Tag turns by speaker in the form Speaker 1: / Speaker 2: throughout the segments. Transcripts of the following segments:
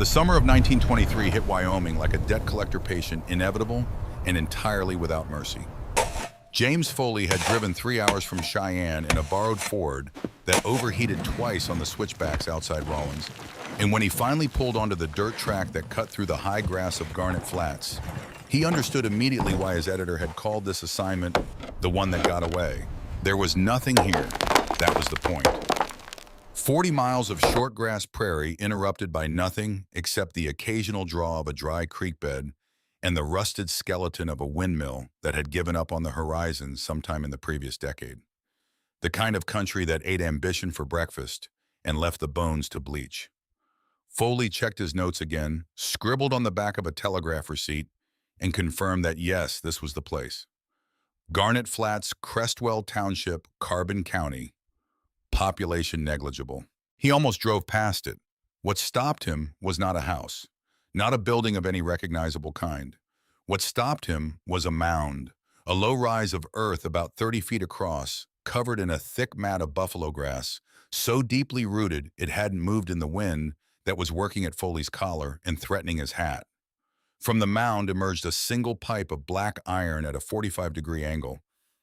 Speaker 1: The summer of 1923 hit Wyoming like a debt collector patient, inevitable and entirely without mercy. James Foley had driven 3 hours from Cheyenne in a borrowed Ford that overheated twice on the switchbacks outside Rawlins, and when he finally pulled onto the dirt track that cut through the high grass of Garnet Flats, he understood immediately why his editor had called this assignment the one that got away. There was nothing here. That was the point. 40 miles of short grass prairie interrupted by nothing except the occasional draw of a dry creek bed and the rusted skeleton of a windmill that had given up on the horizon sometime in the previous decade. The kind of country that ate ambition for breakfast and left the bones to bleach. Foley checked his notes again, scribbled on the back of a telegraph receipt, and confirmed that yes, this was the place. Garnet Flats, Crestwell Township, Carbon County. Population negligible. He almost drove past it. What stopped him was not a house, not a building of any recognizable kind. What stopped him was a mound, a low rise of earth about 30 feet across, covered in a thick mat of buffalo grass, so deeply rooted it hadn't moved in the wind that was working at Foley's collar and threatening his hat. From the mound emerged a single pipe of black iron at a 45-degree angle,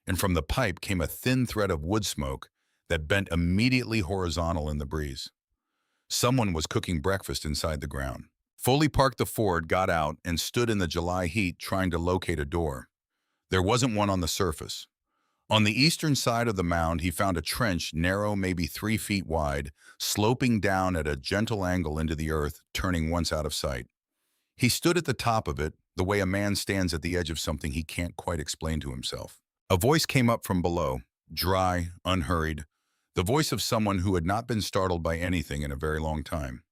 Speaker 1: and from the pipe came a thin thread of wood smoke that bent immediately horizontal in the breeze. Someone was cooking breakfast inside the ground. Foley parked the Ford, got out, and stood in the July heat trying to locate a door. There wasn't one on the surface. On the eastern side of the mound, he found a trench narrow, maybe 3 feet wide, sloping down at a gentle angle into the earth, turning once out of sight. He stood at the top of it, the way a man stands at the edge of something he can't quite explain to himself. A voice came up from below, dry, unhurried, the voice of someone who had not been startled by anything in a very long time.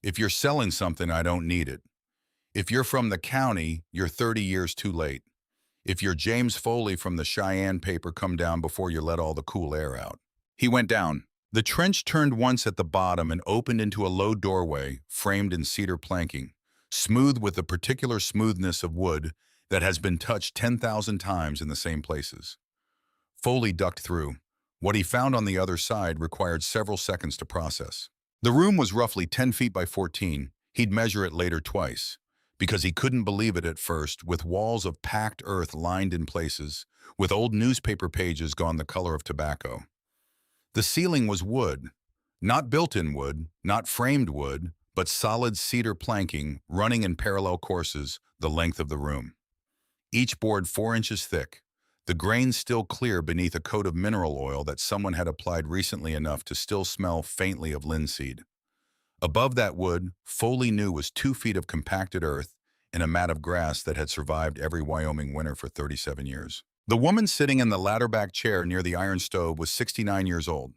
Speaker 1: If you're selling something, I don't need it. If you're from the county, you're 30 years too late. If you're James Foley from the Cheyenne paper, come down before you let all the cool air out. He went down. The trench turned once at the bottom and opened into a low doorway framed in cedar planking, smooth with the particular smoothness of wood that has been touched 10,000 times in the same places. Foley ducked through. What he found on the other side required several seconds to process. The room was roughly 10 feet by 14. He'd measure it later twice, because he couldn't believe it at first, with walls of packed earth lined in places, with old newspaper pages gone the color of tobacco. The ceiling was wood, not built-in wood, not framed wood, but solid cedar planking running in parallel courses the length of the room. Each board 4 inches thick, the grain still clear beneath a coat of mineral oil that someone had applied recently enough to still smell faintly of linseed. Above that wood, Foley knew was 2 feet of compacted earth and a mat of grass that had survived every Wyoming winter for 37 years. The woman sitting in the ladder-back chair near the iron stove was 69 years old.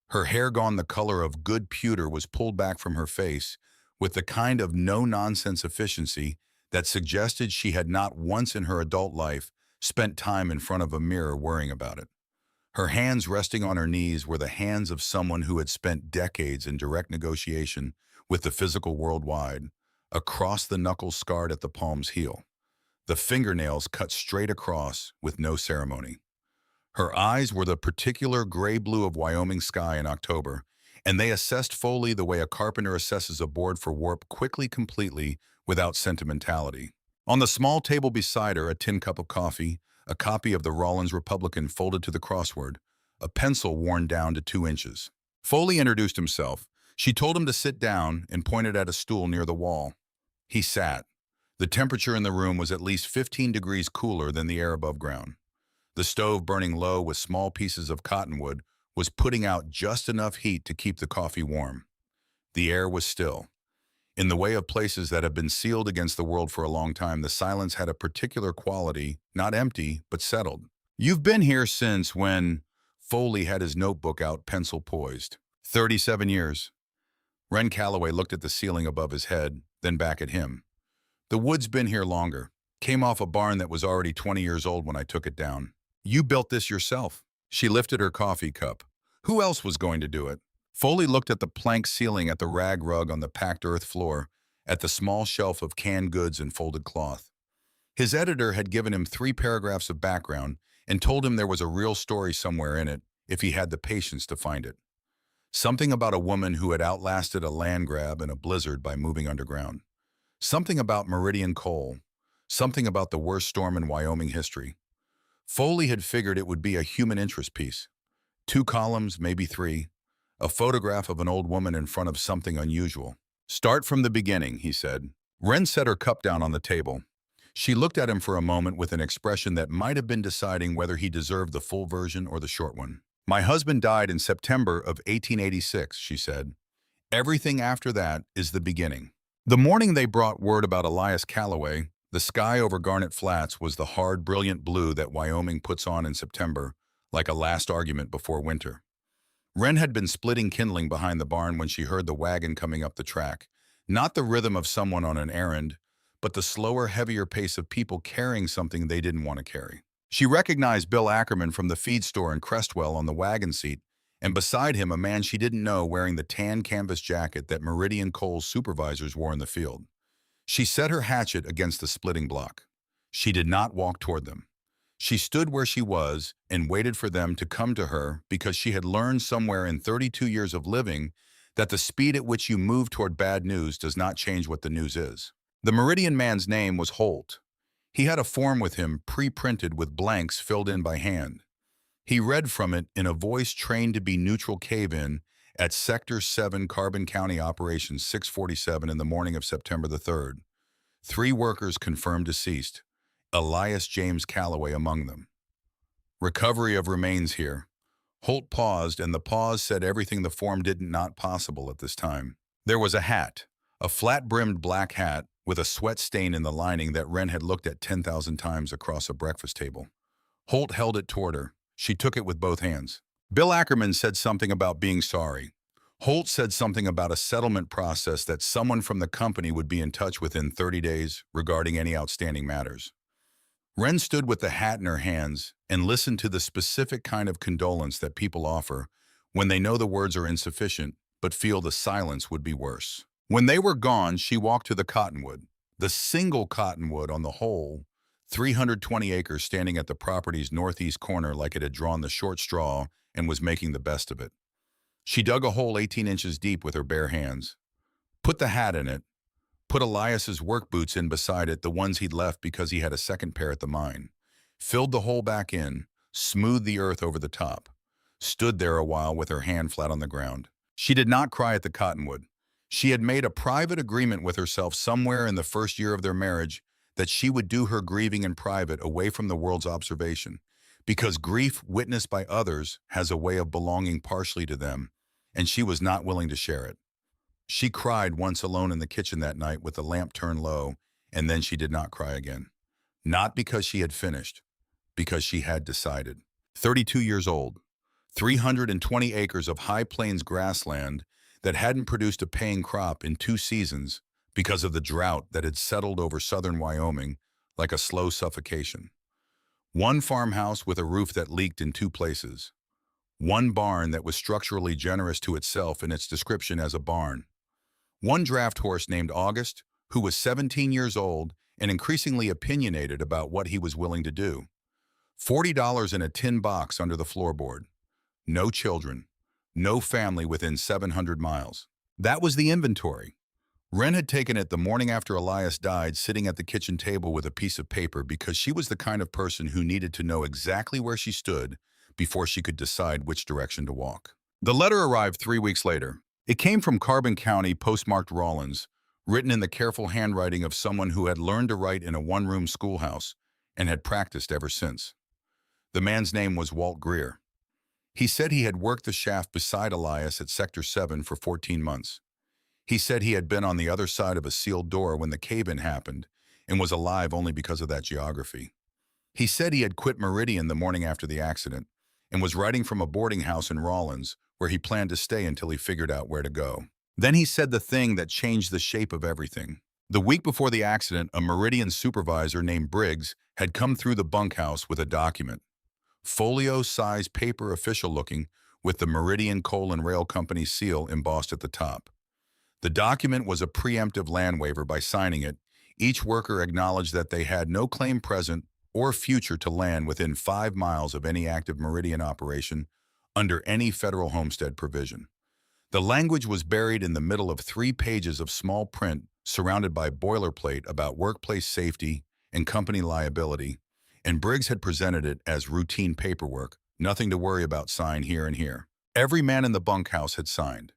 Speaker 1: Her hair, gone the color of good pewter, was pulled back from her face with the kind of no-nonsense efficiency that suggested she had not once in her adult life spent time in front of a mirror worrying about it. Her hands resting on her knees were the hands of someone who had spent decades in direct negotiation with the physical world wide, across the knuckles scarred at the palm's heel, the fingernails cut straight across with no ceremony. Her eyes were the particular gray-blue of Wyoming sky in October, and they assessed Foley the way a carpenter assesses a board for warp, quickly, completely, without sentimentality. On the small table beside her, a tin cup of coffee, a copy of the Rawlins Republican folded to the crossword, a pencil worn down to 2 inches. Foley introduced himself. She told him to sit down and pointed at a stool near the wall. He sat. The temperature in the room was at least 15 degrees cooler than the air above ground. The stove, burning low with small pieces of cottonwood, was putting out just enough heat to keep the coffee warm. The air was still. In the way of places that have been sealed against the world for a long time, the silence had a particular quality, not empty, but settled. You've been here since when? Foley had his notebook out, pencil poised. 37 years. Ren Calloway looked at the ceiling above his head, then back at him. The wood's been here longer. Came off a barn that was already 20 years old when I took it down. You built this yourself. She lifted her coffee cup. Who else was going to do it? Foley looked at the plank ceiling, at the rag rug on the packed earth floor, at the small shelf of canned goods and folded cloth. His editor had given him 3 paragraphs of background and told him there was a real story somewhere in it if he had the patience to find it. Something about a woman who had outlasted a land grab and a blizzard by moving underground. Something about Meridian coal. Something about the worst storm in Wyoming history. Foley had figured it would be a human interest piece. 2 columns, maybe 3. A photograph of an old woman in front of something unusual. Start from the beginning, he said. Wren set her cup down on the table. She looked at him for a moment with an expression that might have been deciding whether he deserved the full version or the short one. My husband died in September of 1886, she said. Everything after that is the beginning. The morning they brought word about Elias Calloway, the sky over Garnet Flats was the hard, brilliant blue that Wyoming puts on in September, like a last argument before winter. Wren had been splitting kindling behind the barn when she heard the wagon coming up the track. Not the rhythm of someone on an errand, but the slower, heavier pace of people carrying something they didn't want to carry. She recognized Bill Ackerman from the feed store in Crestwell on the wagon seat, and beside him a man she didn't know wearing the tan canvas jacket that Meridian Coal's supervisors wore in the field. She set her hatchet against the splitting block. She did not walk toward them. She stood where she was and waited for them to come to her because she had learned somewhere in 32 years of living that the speed at which you move toward bad news does not change what the news is. The Meridian man's name was Holt. He had a form with him pre-printed with blanks filled in by hand. He read from it in a voice trained to be neutral cave-in at Sector 7 Carbon County Operations 647 in the morning of September the 3rd. 3 workers confirmed deceased, Elias James Calloway among them. Recovery of remains here. Holt paused, and the pause said everything the form did not possible at this time. There was a hat, a flat-brimmed black hat with a sweat stain in the lining that Wren had looked at 10,000 times across a breakfast table. Holt held it toward her. She took it with both hands. Bill Ackerman said something about being sorry. Holt said something about a settlement process that someone from the company would be in touch within 30 days regarding any outstanding matters. Wren stood with the hat in her hands and listened to the specific kind of condolence that people offer when they know the words are insufficient but feel the silence would be worse. When they were gone, she walked to the cottonwood, the single cottonwood on the whole, 320 acres standing at the property's northeast corner like it had drawn the short straw and was making the best of it. She dug a hole 18 inches deep with her bare hands, put the hat in it, put Elias's work boots in beside it, the ones he'd left because he had a second pair at the mine, filled the hole back in, smoothed the earth over the top, stood there a while with her hand flat on the ground. She did not cry at the cottonwood. She had made a private agreement with herself somewhere in the first year of their marriage that she would do her grieving in private away from the world's observation, because grief witnessed by others has a way of belonging partially to them, and she was not willing to share it. She cried once alone in the kitchen that night with the lamp turned low, and then she did not cry again. Not because she had finished, because she had decided. 32 years old, 320 acres of high plains grassland that hadn't produced a paying crop in 2 seasons because of the drought that had settled over southern Wyoming like a slow suffocation. 1 farmhouse with a roof that leaked in 2 places. 1 barn that was structurally generous to itself in its description as a barn. 1 draft horse named August, who was 17 years old and increasingly opinionated about what he was willing to do. $40 in a tin box under the floorboard. No children. No family within 700 miles. That was the inventory. Wren had taken it the morning after Elias died, sitting at the kitchen table with a piece of paper because she was the kind of person who needed to know exactly where she stood before she could decide which direction to walk. The letter arrived 3 weeks later. It came from Carbon County, postmarked Rawlins, written in the careful handwriting of someone who had learned to write in a 1-room schoolhouse and had practiced ever since. The man's name was Walt Greer. He said he had worked the shaft beside Elias at Sector 7 for 14 months. He said he had been on the other side of a sealed door when the cave-in happened and was alive only because of that geography. He said he had quit Meridian the morning after the accident and was writing from a boarding house in Rawlins where he planned to stay until he figured out where to go. Then he said the thing that changed the shape of everything. The week before the accident, a Meridian supervisor named Briggs had come through the bunkhouse with a document. Folio-size paper, official-looking, with the Meridian Coal and Rail Company seal embossed at the top. The document was a preemptive land waiver. By signing it, each worker acknowledged that they had no claim present or future to land within 5 miles of any active Meridian operation under any federal homestead provision. The language was buried in the middle of 3 pages of small print surrounded by boilerplate about workplace safety and company liability, and Briggs had presented it as routine paperwork, nothing to worry about, sign here and here. Every man in the bunkhouse had signed.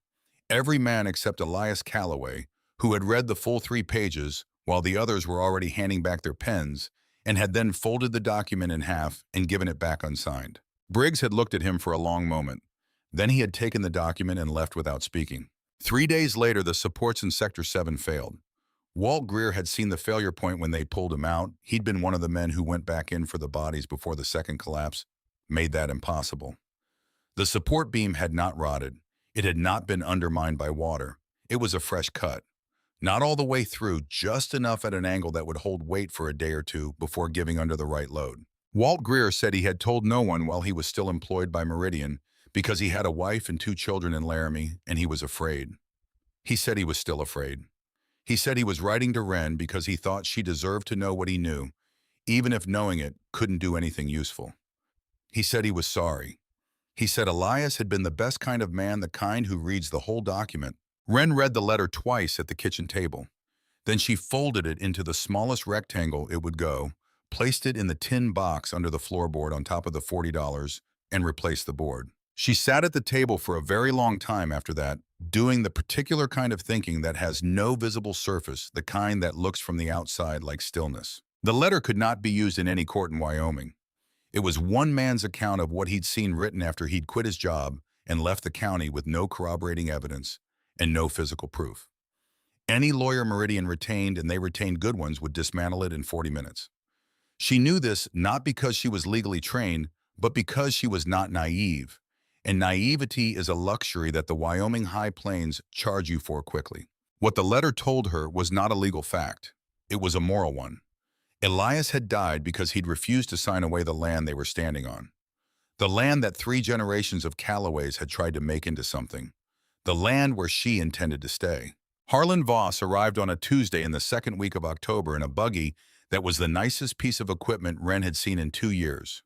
Speaker 1: Every man except Elias Calloway, who had read the full 3 pages while the others were already handing back their pens, and had then folded the document in half and given it back unsigned. Briggs had looked at him for a long moment. Then he had taken the document and left without speaking. 3 days later, the supports in Sector 7 failed. Walt Greer had seen the failure point when they pulled him out. He'd been one of the men who went back in for the bodies before the second collapse made that impossible. The support beam had not rotted. It had not been undermined by water. It was a fresh cut. Not all the way through, just enough at an angle that would hold weight for a day or two before giving under the right load. Walt Greer said he had told no one while he was still employed by Meridian because he had a wife and 2 children in Laramie, and he was afraid. He said he was still afraid. He said he was writing to Wren because he thought she deserved to know what he knew, even if knowing it couldn't do anything useful. He said he was sorry. He said Elias had been the best kind of man, the kind who reads the whole document. Wren read the letter twice at the kitchen table. Then she folded it into the smallest rectangle it would go, placed it in the tin box under the floorboard on top of the $40, and replaced the board. She sat at the table for a very long time after that, doing the particular kind of thinking that has no visible surface, the kind that looks from the outside like stillness. The letter could not be used in any court in Wyoming. It was one man's account of what he'd seen written after he'd quit his job and left the county with no corroborating evidence and no physical proof. Any lawyer Meridian retained, and they retained good ones, would dismantle it in 40 minutes. She knew this not because she was legally trained, but because she was not naive. And naivety is a luxury that the Wyoming High Plains charge you for quickly. What the letter told her was not a legal fact. It was a moral one. Elias had died because he'd refused to sign away the land they were standing on. The land that 3 generations of Callaways had tried to make into something. The land where she intended to stay. Harlan Voss arrived on a Tuesday in the second week of October in a buggy that was the nicest piece of equipment Wren had seen in 2 years.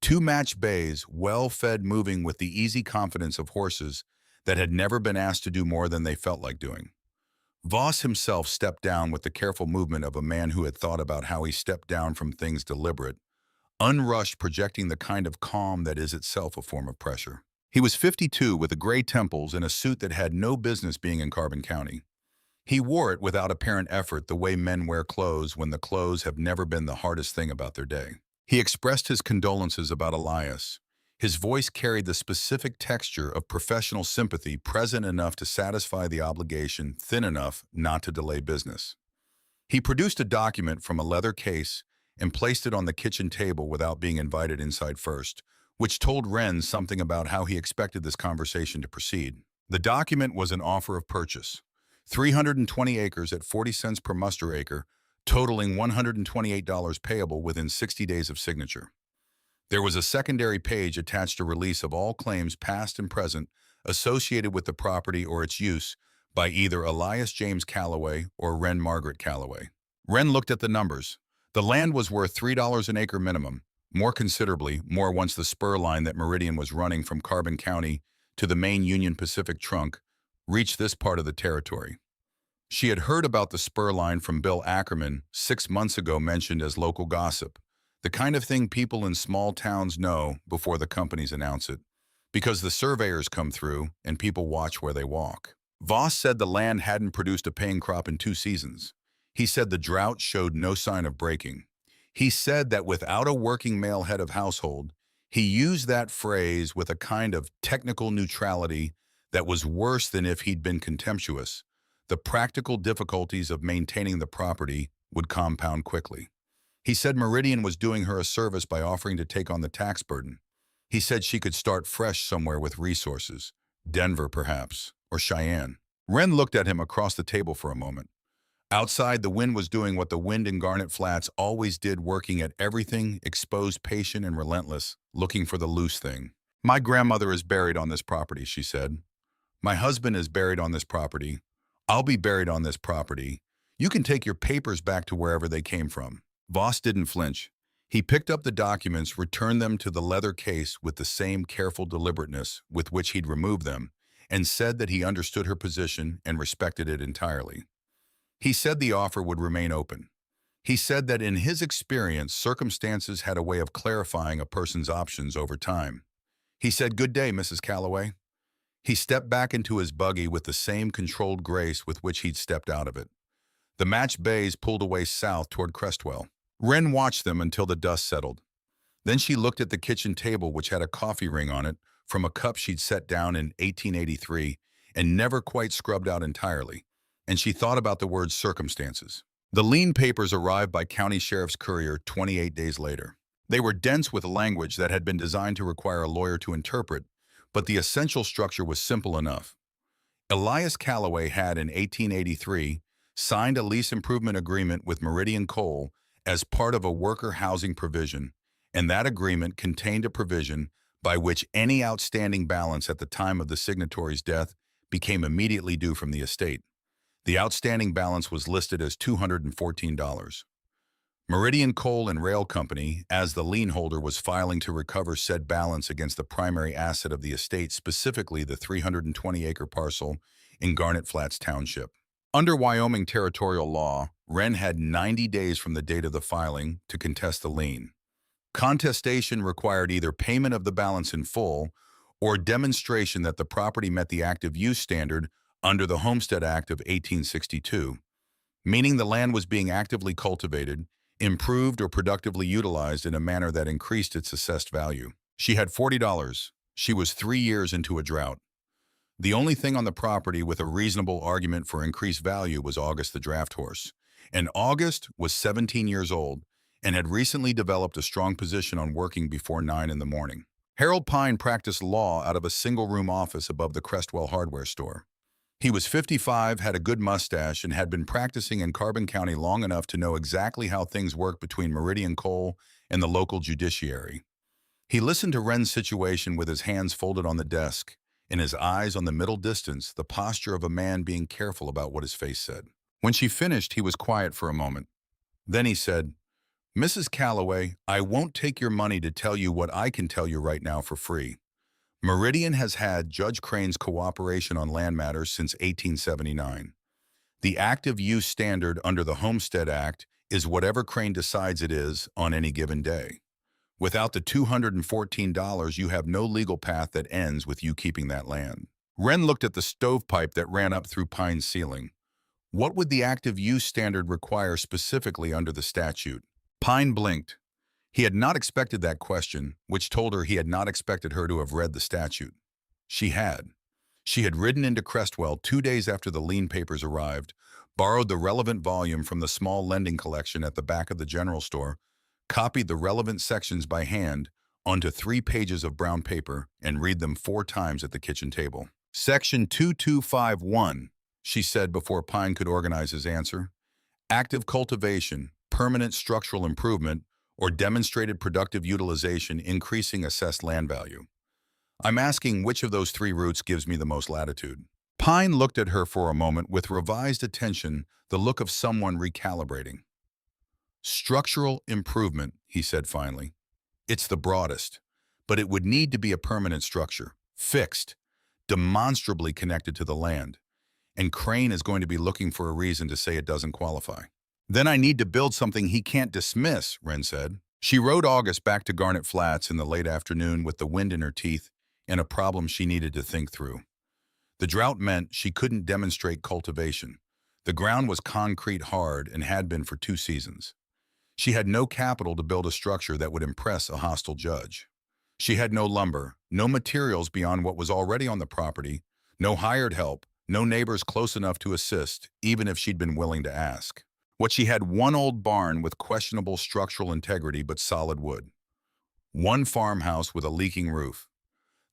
Speaker 1: 2 matched bays, well-fed, moving with the easy confidence of horses that had never been asked to do more than they felt like doing. Voss himself stepped down with the careful movement of a man who had thought about how he stepped down from things deliberate, unrushed, projecting the kind of calm that is itself a form of pressure. He was 52 with gray temples and a suit that had no business being in Carbon County. He wore it without apparent effort, the way men wear clothes when the clothes have never been the hardest thing about their day. He expressed his condolences about Elias. His voice carried the specific texture of professional sympathy, present enough to satisfy the obligation, thin enough not to delay business. He produced a document from a leather case and placed it on the kitchen table without being invited inside first, which told Wren something about how he expected this conversation to proceed. The document was an offer of purchase. 320 acres at 40 cents per muster acre, totaling $128 payable within 60 days of signature. There was a secondary page attached to release of all claims past and present associated with the property or its use by either Elias James Calloway or Wren Margaret Calloway. Wren looked at the numbers. The land was worth $3 an acre minimum, more considerably more once the spur line that Meridian was running from Carbon County to the main Union Pacific trunk reached this part of the territory. She had heard about the spur line from Bill Ackerman 6 months ago, mentioned as local gossip, the kind of thing people in small towns know before the companies announce it, because the surveyors come through and people watch where they walk. Voss said the land hadn't produced a paying crop in 2 seasons. He said the drought showed no sign of breaking. He said that without a working male head of household, he used that phrase with a kind of technical neutrality that was worse than if he'd been contemptuous. The practical difficulties of maintaining the property would compound quickly. He said Meridian was doing her a service by offering to take on the tax burden. He said she could start fresh somewhere with resources, Denver perhaps, or Cheyenne. Wren looked at him across the table for a moment. Outside, the wind was doing what the wind in Garnet Flats always did, working at everything, exposed, patient, and relentless, looking for the loose thing. "My grandmother is buried on this property," she said. "My husband is buried on this property. I'll be buried on this property. You can take your papers back to wherever they came from." Voss didn't flinch. He picked up the documents, returned them to the leather case with the same careful deliberateness with which he'd removed them, and said that he understood her position and respected it entirely. He said the offer would remain open. He said that in his experience, circumstances had a way of clarifying a person's options over time. He said, "Good day, Mrs. Calloway." He stepped back into his buggy with the same controlled grace with which he'd stepped out of it. The matched bays pulled away south toward Crestwell. Wren watched them until the dust settled. Then she looked at the kitchen table, which had a coffee ring on it from a cup she'd set down in 1883 and never quite scrubbed out entirely, and she thought about the word circumstances. The lien papers arrived by county sheriff's courier 28 days later. They were dense with language that had been designed to require a lawyer to interpret, but the essential structure was simple enough. Elias Calloway had, in 1883, signed a lease improvement agreement with Meridian Coal as part of a worker housing provision, and that agreement contained a provision by which any outstanding balance at the time of the signatory's death became immediately due from the estate. The outstanding balance was listed as $214. Meridian Coal and Rail Company, as the lien holder, was filing to recover said balance against the primary asset of the estate, specifically the 320-acre parcel in Garnet Flats Township. Under Wyoming territorial law, Wren had 90 days from the date of the filing to contest the lien. Contestation required either payment of the balance in full or demonstration that the property met the active use standard under the Homestead Act of 1862, meaning the land was being actively cultivated, improved, or productively utilized in a manner that increased its assessed value. She had $40. She was 3 years into a drought. The only thing on the property with a reasonable argument for increased value was August the draft horse. And August was 17 years old and had recently developed a strong position on working before 9 in the morning. Harold Pine practiced law out of a single-room office above the Crestwell hardware store. He was 55, had a good mustache, and had been practicing in Carbon County long enough to know exactly how things work between Meridian Coal and the local judiciary. He listened to Wren's situation with his hands folded on the desk, and his eyes on the middle distance, the posture of a man being careful about what his face said. When she finished, he was quiet for a moment. Then he said, "Mrs. Calloway, I won't take your money to tell you what I can tell you right now for free. Meridian has had Judge Crane's cooperation on land matters since 1879. The active use standard under the Homestead Act is whatever Crane decides it is on any given day. Without the $214, you have no legal path that ends with you keeping that land." Wren looked at the stovepipe that ran up through Pine's ceiling. What would the active use standard require specifically under the statute? Pine blinked. He had not expected that question, which told her he had not expected her to have read the statute. She had. She had ridden into Crestwell 2 days after the lien papers arrived, borrowed the relevant volume from the small lending collection at the back of the general store, copied the relevant sections by hand onto 3 pages of brown paper, and read them 4 times at the kitchen table. "Section 2251, she said before Pine could organize his answer. "Active cultivation, permanent structural improvement, or demonstrated productive utilization increasing assessed land value. I'm asking which of those 3 routes gives me the most latitude." Pine looked at her for a moment with revised attention, the look of someone recalibrating. "Structural improvement," he said finally. "It's the broadest, but it would need to be a permanent structure, fixed, demonstrably connected to the land, and Crane is going to be looking for a reason to say it doesn't qualify." "Then I need to build something he can't dismiss," Wren said. She rode August back to Garnet Flats in the late afternoon with the wind in her teeth and a problem she needed to think through. The drought meant she couldn't demonstrate cultivation. The ground was concrete hard and had been for 2 seasons. She had no capital to build a structure that would impress a hostile judge. She had no lumber, no materials beyond what was already on the property, no hired help, no neighbors close enough to assist, even if she'd been willing to ask. What she had: one old barn with questionable structural integrity but solid wood. One farmhouse with a leaking roof.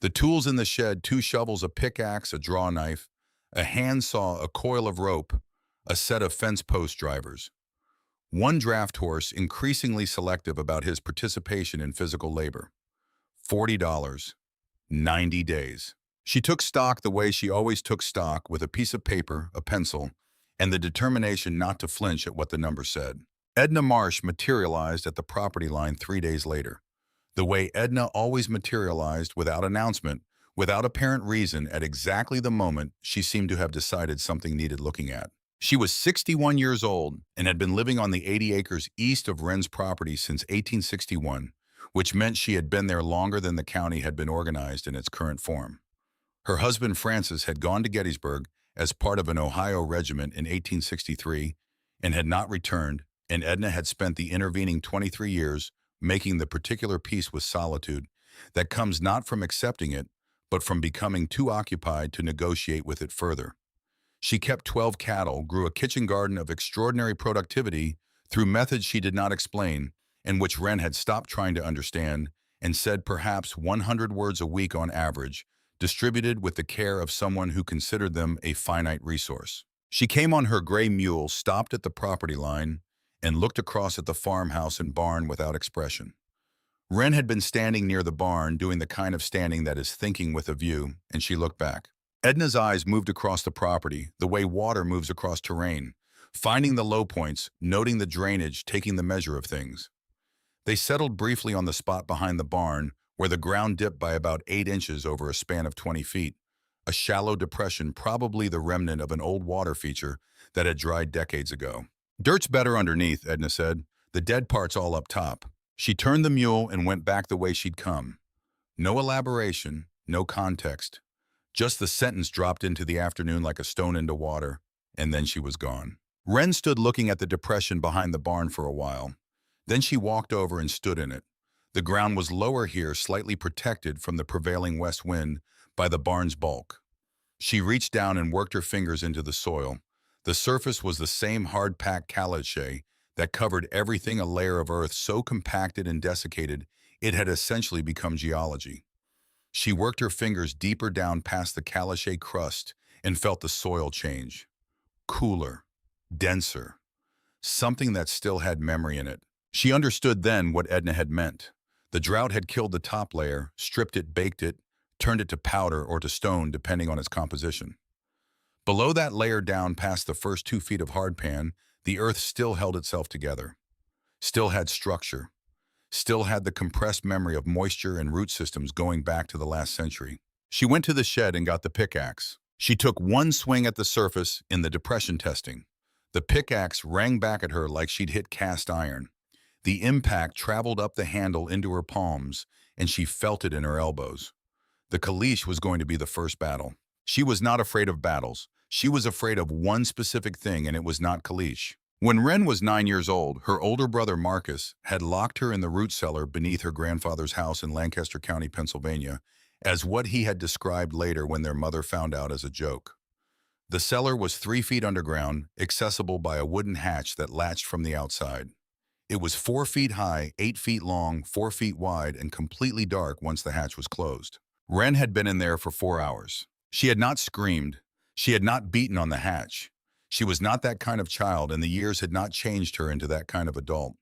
Speaker 1: The tools in the shed: 2 shovels, a pickaxe, a draw knife, a handsaw, a coil of rope, a set of fence post drivers. One draft horse, increasingly selective about his participation in physical labor. $40. 90 days. She took stock the way she always took stock, with a piece of paper, a pencil, and the determination not to flinch at what the number said. Edna Marsh materialized at the property line 3 days later. The way Edna always materialized, without announcement, without apparent reason at exactly the moment she seemed to have decided something needed looking at. She was 61 years old and had been living on the 80 acres east of Wren's property since 1861, which meant she had been there longer than the county had been organized in its current form. Her husband Francis had gone to Gettysburg as part of an Ohio regiment in 1863 and had not returned, and Edna had spent the intervening 23 years making the particular peace with solitude that comes not from accepting it, but from becoming too occupied to negotiate with it further. She kept 12 cattle, grew a kitchen garden of extraordinary productivity through methods she did not explain, and which Wren had stopped trying to understand, and said perhaps 100 words a week on average, distributed with the care of someone who considered them a finite resource. She came on her gray mule, stopped at the property line, and looked across at the farmhouse and barn without expression. Wren had been standing near the barn, doing the kind of standing that is thinking with a view, and she looked back. Edna's eyes moved across the property, the way water moves across terrain, finding the low points, noting the drainage, taking the measure of things. They settled briefly on the spot behind the barn, where the ground dipped by about 8 inches over a span of 20 feet, a shallow depression, probably the remnant of an old water feature that had dried decades ago. "Dirt's better underneath," Edna said. "The dead part's all up top." She turned the mule and went back the way she'd come. No elaboration, no context. Just the sentence dropped into the afternoon like a stone into water, and then she was gone. Wren stood looking at the depression behind the barn for a while. Then she walked over and stood in it. The ground was lower here, slightly protected from the prevailing west wind by the barn's bulk. She reached down and worked her fingers into the soil. The surface was the same hard-packed caliche that covered everything, a layer of earth so compacted and desiccated it had essentially become geology. She worked her fingers deeper down past the caliche crust and felt the soil change. Cooler, denser, something that still had memory in it. She understood then what Edna had meant. The drought had killed the top layer, stripped it, baked it, turned it to powder or to stone depending on its composition. Below that layer, down past the first 2 feet of hardpan, the earth still held itself together, still had structure, still had the compressed memory of moisture and root systems going back to the last century. She went to the shed and got the pickaxe. She took one swing at the surface in the depression testing. The pickaxe rang back at her like she'd hit cast iron. The impact traveled up the handle into her palms, and she felt it in her elbows. The caliche was going to be the first battle. She was not afraid of battles. She was afraid of one specific thing, and it was not caliche. When Wren was 9 years old, her older brother Marcus had locked her in the root cellar beneath her grandfather's house in Lancaster County, Pennsylvania, as what he had described later when their mother found out as a joke. The cellar was 3 feet underground, accessible by a wooden hatch that latched from the outside. It was 4 feet high, 8 feet long, 4 feet wide, and completely dark once the hatch was closed. Wren had been in there for 4 hours. She had not screamed. She had not beaten on the hatch. She was not that kind of child, and the years had not changed her into that kind of adult.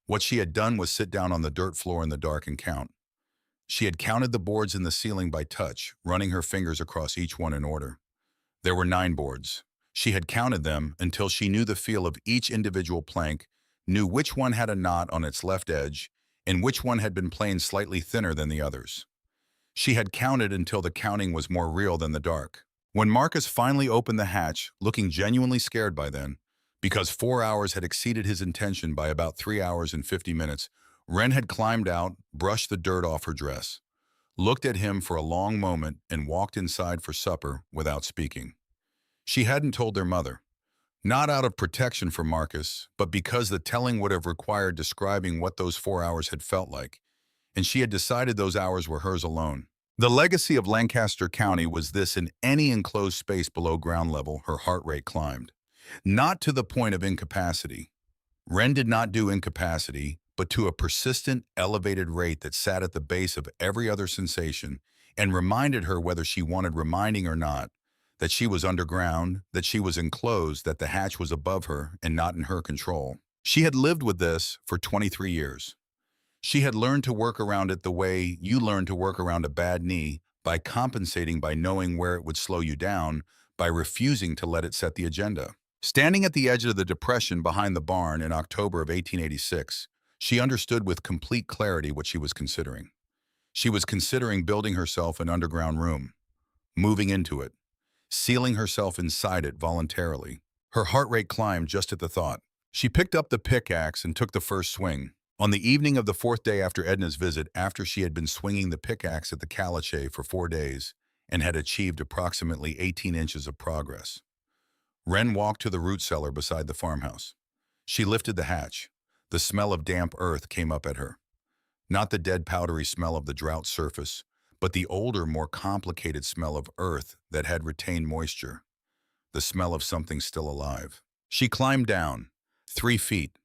Speaker 1: What she had done was sit down on the dirt floor in the dark and count. She had counted the boards in the ceiling by touch, running her fingers across each one in order. There were 9 boards. She had counted them until she knew the feel of each individual plank, knew which one had a knot on its left edge, and which one had been planed slightly thinner than the others. She had counted until the counting was more real than the dark. When Marcus finally opened the hatch, looking genuinely scared by then, because 4 hours had exceeded his intention by about 3 hours and 50 minutes, Wren had climbed out, brushed the dirt off her dress, looked at him for a long moment, and walked inside for supper without speaking. She hadn't told their mother. Not out of protection for Marcus, but because the telling would have required describing what those 4 hours had felt like, and she had decided those hours were hers alone. The legacy of Lancaster County was this: in any enclosed space below ground level, her heart rate climbed. Not to the point of incapacity. Wren did not do incapacity, but to a persistent, elevated rate that sat at the base of every other sensation and reminded her, whether she wanted reminding or not, that she was underground, that she was enclosed, that the hatch was above her and not in her control. She had lived with this for 23 years. She had learned to work around it the way you learn to work around a bad knee, by compensating, by knowing where it would slow you down, by refusing to let it set the agenda. Standing at the edge of the depression behind the barn in October of 1886, she understood with complete clarity what she was considering. She was considering building herself an underground room, moving into it, sealing herself inside it voluntarily. Her heart rate climbed just at the thought. She picked up the pickaxe and took the first swing. On the evening of the fourth day after Edna's visit, after she had been swinging the pickaxe at the caliche for 4 days and had achieved approximately 18 inches of progress, Wren walked to the root cellar beside the farmhouse. She lifted the hatch. The smell of damp earth came up at her. Not the dead powdery smell of the drought surface, but the older, more complicated smell of earth that had retained moisture. The smell of something still alive. She climbed down, 3 feet.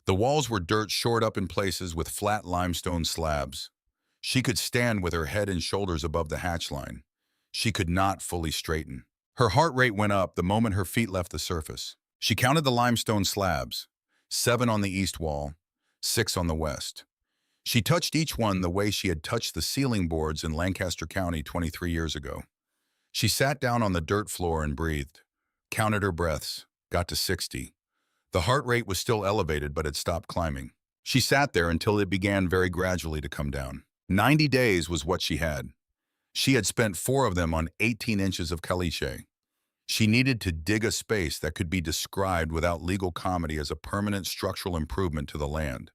Speaker 1: The walls were dirt shored up in places with flat limestone slabs. She could stand with her head and shoulders above the hatch line. She could not fully straighten. Her heart rate went up the moment her feet left the surface. She counted the limestone slabs, 7 on the east wall, 6 on the west. She touched each one the way she had touched the ceiling boards in Lancaster County 23 years ago. She sat down on the dirt floor and breathed, counted her breaths, got to 60. The heart rate was still elevated but had stopped climbing. She sat there until it began very gradually to come down. 90 days was what she had. She had spent 4 of them on 18 inches of caliche. She needed to dig a space that could be described without legal comedy as a permanent structural improvement to the land.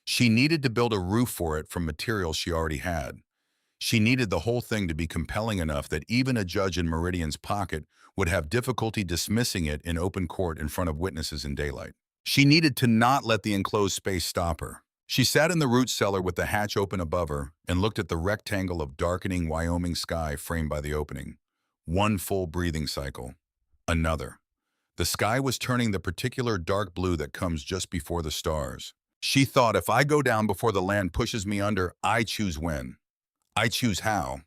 Speaker 1: She needed to build a roof for it from materials she already had. She needed the whole thing to be compelling enough that even a judge in Meridian's pocket would have difficulty dismissing it in open court in front of witnesses in daylight. She needed to not let the enclosed space stop her. She sat in the root cellar with the hatch open above her and looked at the rectangle of darkening Wyoming sky framed by the opening. One full breathing cycle. Another. The sky was turning the particular dark blue that comes just before the stars. She thought, if I go down before the land pushes me under, I choose when. I choose how.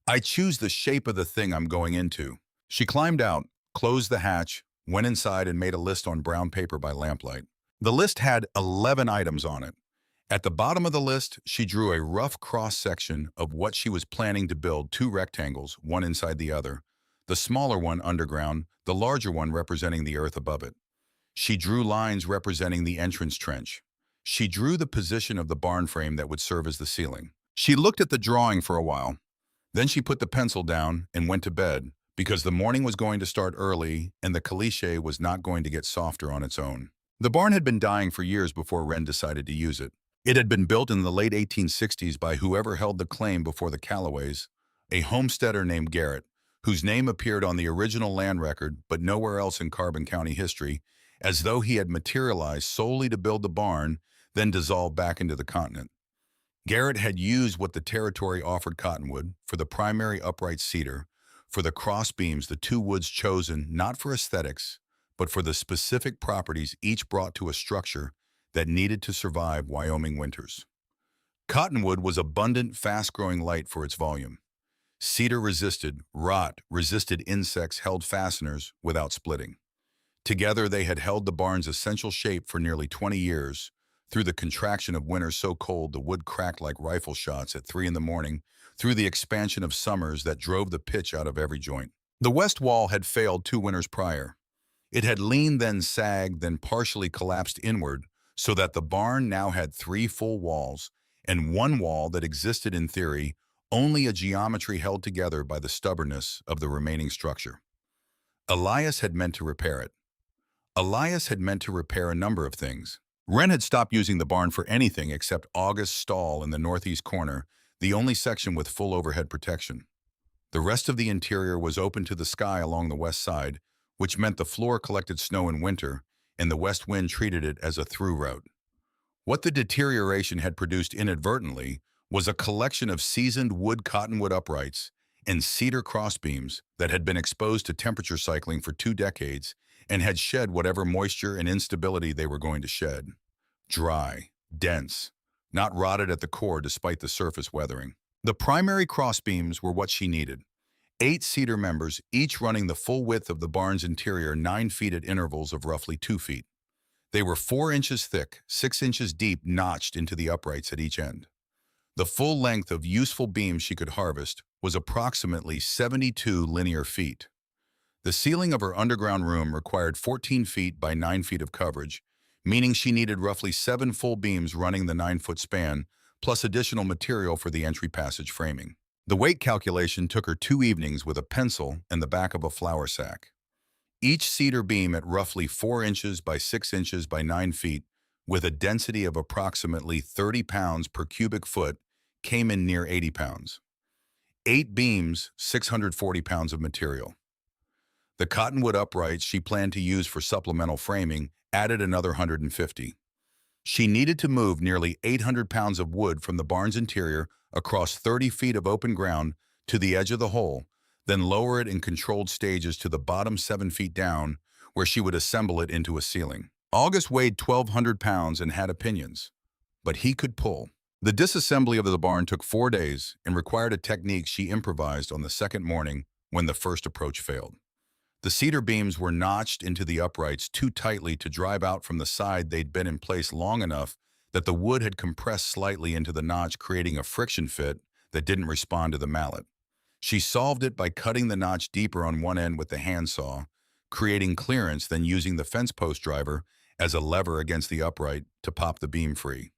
Speaker 1: I choose the shape of the thing I'm going into. She climbed out, closed the hatch, went inside and made a list on brown paper by lamplight. The list had 11 items on it. At the bottom of the list, she drew a rough cross-section of what she was planning to build, 2 rectangles, one inside the other, the smaller one underground, the larger one representing the earth above it. She drew lines representing the entrance trench. She drew the position of the barn frame that would serve as the ceiling. She looked at the drawing for a while. Then she put the pencil down and went to bed because the morning was going to start early and the caliche was not going to get softer on its own. The barn had been dying for years before Wren decided to use it. It had been built in the late 1860s by whoever held the claim before the Callaways, a homesteader named Garrett, whose name appeared on the original land record but nowhere else in Carbon County history, as though he had materialized solely to build the barn, then dissolved back into the continent. Garrett had used what the territory offered cottonwood for the primary upright cedar, for the cross beams, the 2 woods chosen not for aesthetics, but for the specific properties each brought to a structure that needed to survive Wyoming winters. Cottonwood was abundant, fast-growing light for its volume. Cedar resisted rot, resisted insects, held fasteners without splitting. Together they had held the barn's essential shape for nearly 20 years, through the contraction of winters so cold the wood cracked like rifle shots at 3 in the morning, through the expansion of summers that drove the pitch out of every joint. The west wall had failed 2 winters prior. It had leaned, then sagged, then partially collapsed inward, so that the barn now had 3 full walls, and 1 wall that existed in theory, only a geometry held together by the stubbornness of the remaining structure. Elias had meant to repair it. Elias had meant to repair a number of things. Wren had stopped using the barn for anything except August's stall in the northeast corner, the only section with full overhead protection. The rest of the interior was open to the sky along the west side, which meant the floor collected snow in winter, and the west wind treated it as a through route. What the deterioration had produced inadvertently was a collection of seasoned wood cottonwood uprights and cedar crossbeams that had been exposed to temperature cycling for 2 decades and had shed whatever moisture and instability they were going to shed. Dry, dense, not rotted at the core despite the surface weathering. The primary crossbeams were what she needed. 8 cedar members, each running the full width of the barn's interior, 9 feet at intervals of roughly 2 feet. They were 4 inches thick, 6 inches deep, notched into the uprights at each end. The full length of useful beams she could harvest was approximately 72 linear feet. The ceiling of her underground room required 14 feet by 9 feet of coverage, meaning she needed roughly 7 full beams running the 9-foot span, plus additional material for the entry passage framing. The weight calculation took her 2 evenings with a pencil and the back of a flour sack. Each cedar beam at roughly 4 inches by 6 inches by 9 feet, with a density of approximately 30 pounds per cubic foot, came in near 80 pounds. 8 beams, 640 pounds of material. The cottonwood uprights she planned to use for supplemental framing added another 150. She needed to move nearly 800 pounds of wood from the barn's interior across 30 feet of open ground to the edge of the hole, then lower it in controlled stages to the bottom 7 feet down, where she would assemble it into a ceiling. August weighed 1,200 pounds and had opinions, but he could pull. The disassembly of the barn took 4 days and required a technique she improvised on the second morning when the first approach failed. The cedar beams were notched into the uprights too tightly to drive out from the side. They'd been in place long enough that the wood had compressed slightly into the notch, creating a friction fit that didn't respond to the mallet. She solved it by cutting the notch deeper on one end with the handsaw, creating clearance, then using the fence post driver as a lever against the upright to pop the beam free.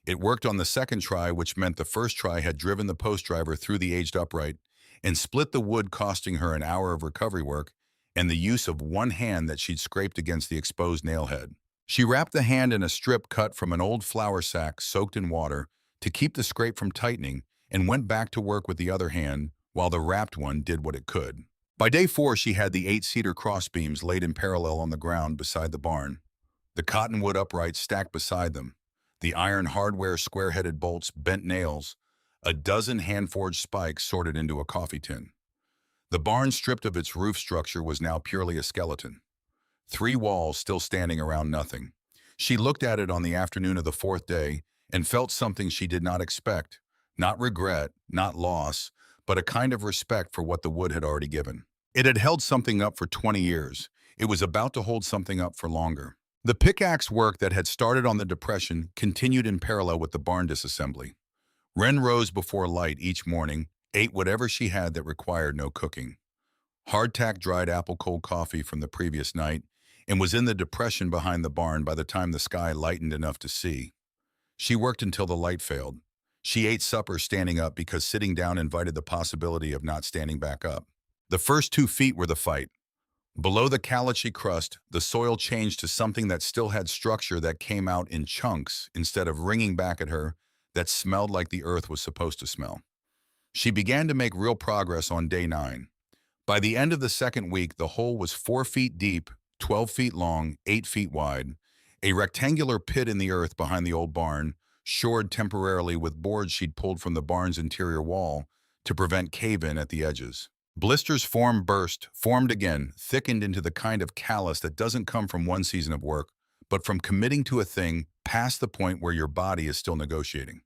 Speaker 1: It worked on the second try, which meant the first try had driven the post driver through the aged upright and split the wood, costing her an hour of recovery work and the use of one hand that she'd scraped against the exposed nail head. She wrapped the hand in a strip cut from an old flour sack soaked in water to keep the scrape from tightening, and went back to work with the other hand while the wrapped one did what it could. By day 4, she had the 8 cedar crossbeams laid in parallel on the ground beside the barn, the cottonwood uprights stacked beside them, the iron hardware square-headed bolts, bent nails, a dozen hand-forged spikes sorted into a coffee tin. The barn, stripped of its roof structure, was now purely a skeleton. 3 walls still standing around nothing. She looked at it on the afternoon of the 4th day and felt something she did not expect. Not regret, not loss, but a kind of respect for what the wood had already given. It had held something up for 20 years. It was about to hold something up for longer. The pickaxe work that had started on the depression continued in parallel with the barn disassembly. Wren rose before light each morning, ate whatever she had that required no cooking. Hardtack dried apple cold coffee from the previous night, and was in the depression behind the barn by the time the sky lightened enough to see. She worked until the light failed. She ate supper standing up because sitting down invited the possibility of not standing back up. The first 2 feet were the fight. Below the calichy crust, the soil changed to something that still had structure, that came out in chunks instead of ringing back at her, that smelled like the earth was supposed to smell. She began to make real progress on day 9. By the end of the 2nd week, the hole was 4 feet deep, 12 feet long, 8 feet wide, a rectangular pit in the earth behind the old barn, shored temporarily with boards she'd pulled from the barn's interior wall to prevent cave-in at the edges. Blisters formed again, thickened into the kind of callus that doesn't come from one season of work, but from committing to a thing past the point where your body is still negotiating.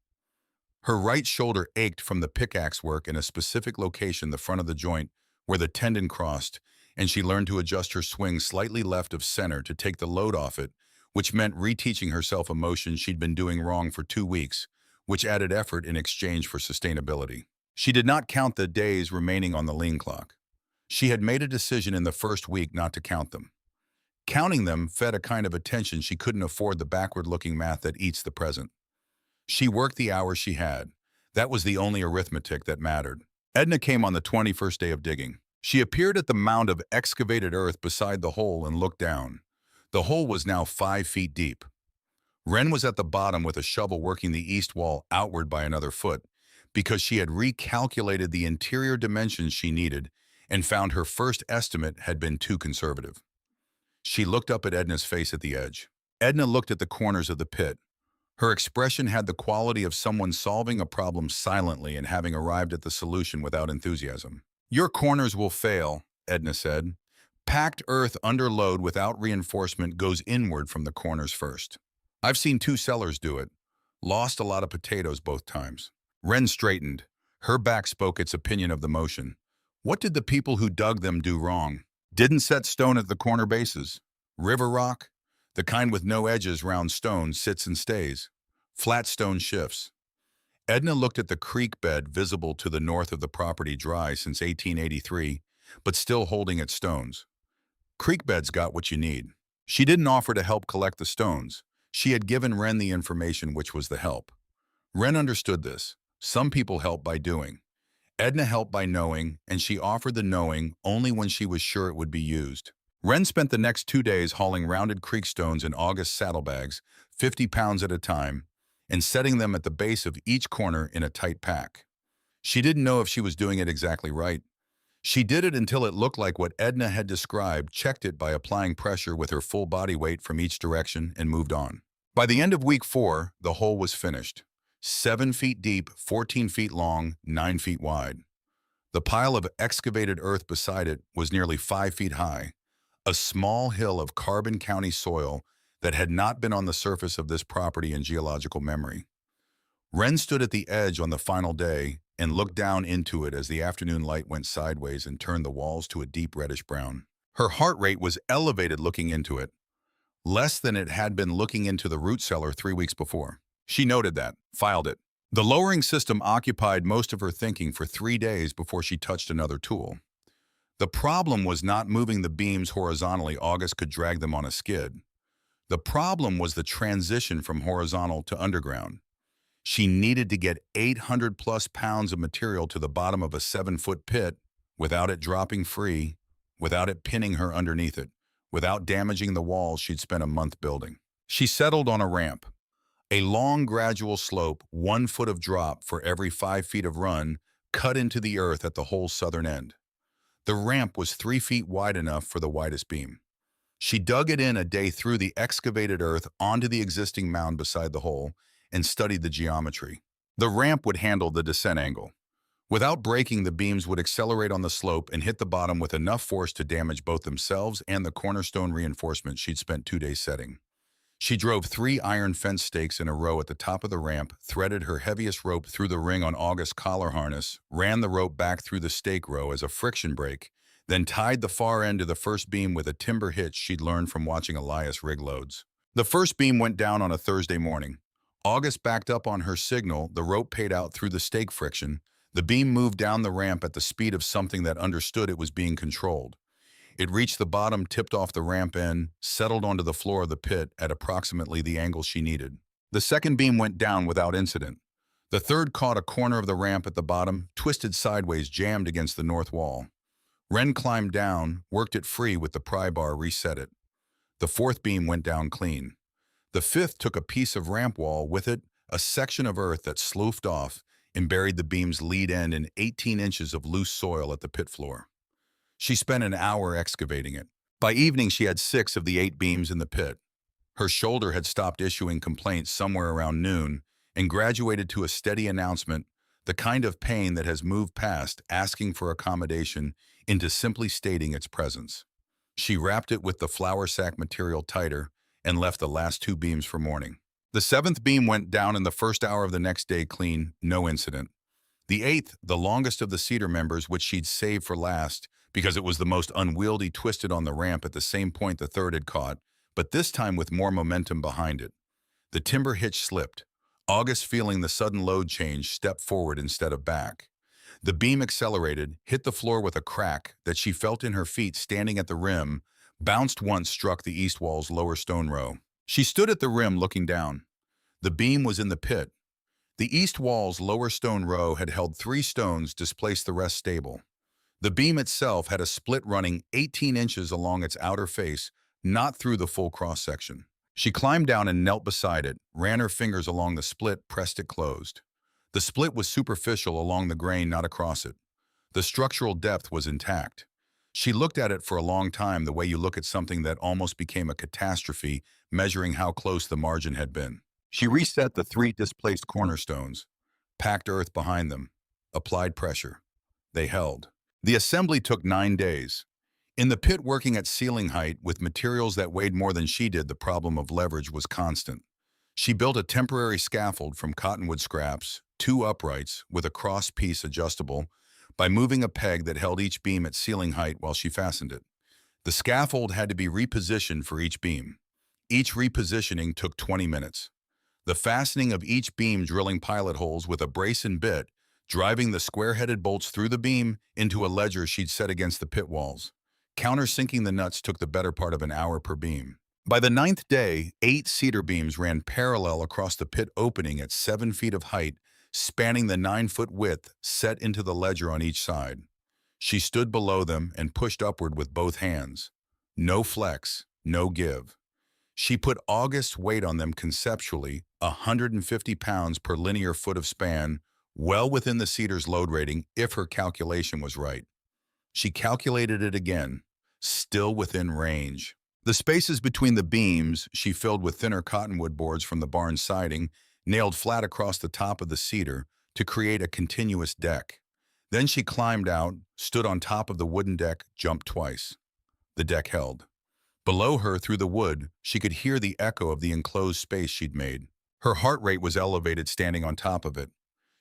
Speaker 1: Her right shoulder ached from the pickaxe work in a specific location, the front of the joint, where the tendon crossed, and she learned to adjust her swing slightly left of center to take the load off it, which meant reteaching herself a motion she'd been doing wrong for 2 weeks, which added effort in exchange for sustainability. She did not count the days remaining on the lean clock. She had made a decision in the first week not to count them. Counting them fed a kind of attention she couldn't afford, the backward-looking math that eats the present. She worked the hours she had. That was the only arithmetic that mattered. Edna came on the 21st day of digging. She appeared at the mound of excavated earth beside the hole and looked down. The hole was now 5 feet deep. Wren was at the bottom with a shovel, working the east wall outward by another foot, because she had recalculated the interior dimensions she needed and found her first estimate had been too conservative. She looked up at Edna's face at the edge. Edna looked at the corners of the pit. Her expression had the quality of someone solving a problem silently and having arrived at the solution without enthusiasm. "Your corners will fail," Edna said. "Packed earth under load without reinforcement goes inward from the corners first. I've seen 2 sellers do it. Lost a lot of potatoes both times." Wren straightened. Her back spoke its opinion of the motion. What did the people who dug them do wrong? Didn't set stone at the corner bases. River rock? The kind with no edges, round stone, sits and stays. Flat stone shifts. Edna looked at the creek bed visible to the north of the property, dry since 1883, but still holding its stones. Creek beds got what you need. She didn't offer to help collect the stones. She had given Wren the information, which was the help. Wren understood this. Some people help by doing. Edna helped by knowing, and she offered the knowing only when she was sure it would be used. Wren spent the next 2 days hauling rounded creek stones in August saddlebags, 50 pounds at a time, and setting them at the base of each corner in a tight pack. She didn't know if she was doing it exactly right. She did it until it looked like what Edna had described, checked it by applying pressure with her full body weight from each direction, and moved on. By the end of week 4, the hole was finished. 7 feet deep, 14 feet long, 9 feet wide. The pile of excavated earth beside it was nearly 5 feet high, a small hill of Carbon County soil that had not been on the surface of this property in geological memory. Wren stood at the edge on the final day and looked down into it as the afternoon light went sideways and turned the walls to a deep reddish brown. Her heart rate was elevated looking into it, less than it had been looking into the root cellar 3 weeks before. She noted that, filed it. The lowering system occupied most of her thinking for 3 days before she touched another tool. The problem was not moving the beams horizontally. August could drag them on a skid. The problem was the transition from horizontal to underground. She needed to get 800 plus pounds of material to the bottom of a 7-foot pit without it dropping free, without it pinning her underneath it, without damaging the walls she'd spent a month building. She settled on a ramp, a long gradual slope, 1 foot of drop for every 5 feet of run, cut into the earth at the hole's southern end. The ramp was 3 feet wide enough for the widest beam. She dug it in a day through the excavated earth onto the existing mound beside the hole and studied the geometry. The ramp would handle the descent angle. Without breaking, the beams would accelerate on the slope and hit the bottom with enough force to damage both themselves and the cornerstone reinforcement she'd spent 2 days setting. She drove 3 iron fence stakes in a row at the top of the ramp, threaded her heaviest rope through the ring on August's collar harness, ran the rope back through the stake row as a friction brake, then tied the far end to the first beam with a timber hitch she'd learned from watching Elias rig loads. The first beam went down on a Thursday morning. August backed up on her signal, the rope paid out through the stake friction. The beam moved down the ramp at the speed of something that understood it was being controlled. It reached the bottom, tipped off the ramp end, settled onto the floor of the pit at approximately the angle she needed. The second beam went down without incident. The third caught a corner of the ramp at the bottom, twisted sideways, jammed against the north wall. Wren climbed down, worked it free with the pry bar, reset it. The fourth beam went down clean. The fifth took a piece of ramp wall with it, a section of earth that sloughed off and buried the beam's lead end in 18 inches of loose soil at the pit floor. She spent an hour excavating it. By evening, she had 6 of the 8 beams in the pit. Her shoulder had stopped issuing complaints somewhere around noon and graduated to a steady announcement, the kind of pain that has moved past asking for accommodation into simply stating its presence. She wrapped it with the flour sack material tighter and left the last 2 beams for morning. The 7th beam went down in the first hour of the next day clean, no incident. The 8th, the longest of the cedar members, which she'd saved for last because it was the most unwieldy, twisted on the ramp at the same point the third had caught, but this time with more momentum behind it. The timber hitch slipped. August, feeling the sudden load change, stepped forward instead of back. The beam accelerated, hit the floor with a crack that she felt in her feet standing at the rim, bounced once, struck the east wall's lower stone row. She stood at the rim looking down. The beam was in the pit. The east wall's lower stone row had held 3 stones, displaced the rest stable. The beam itself had a split running 18 inches along its outer face, not through the full cross-section. She climbed down and knelt beside it, ran her fingers along the split, pressed it closed. The split was superficial along the grain, not across it. The structural depth was intact. She looked at it for a long time, the way you look at something that almost became a catastrophe, measuring how close the margin had been. She reset the 3 displaced cornerstones, packed earth behind them, applied pressure. They held. The assembly took 9 days. In the pit, working at ceiling height with materials that weighed more than she did, the problem of leverage was constant. She built a temporary scaffold from cottonwood scraps, 2 uprights with a cross piece adjustable, by moving a peg that held each beam at ceiling height while she fastened it. The scaffold had to be repositioned for each beam. Each repositioning took 20 minutes. The fastening of each beam, drilling pilot holes with a brace and bit, driving the square-headed bolts through the beam into a ledger she'd set against the pit walls. Countersinking the nuts took the better part of an hour per beam. By the ninth day, 8 cedar beams ran parallel across the pit opening at 7 feet of height, spanning the 9 foot width set into the ledger on each side. She stood below them and pushed upward with both hands. No flex, no give. She put August's weight on them conceptually, 150 pounds per linear foot of span, well within the cedar's load rating if her calculation was right. She calculated it again, still within range. The spaces between the beams she filled with thinner cottonwood boards from the barn siding, nailed flat across the top of the cedar to create a continuous deck. Then she climbed out, stood on top of the wooden deck, jumped twice. The deck held. Below her, through the wood, she could hear the echo of the enclosed space she'd made. Her heart rate was elevated standing on top of it.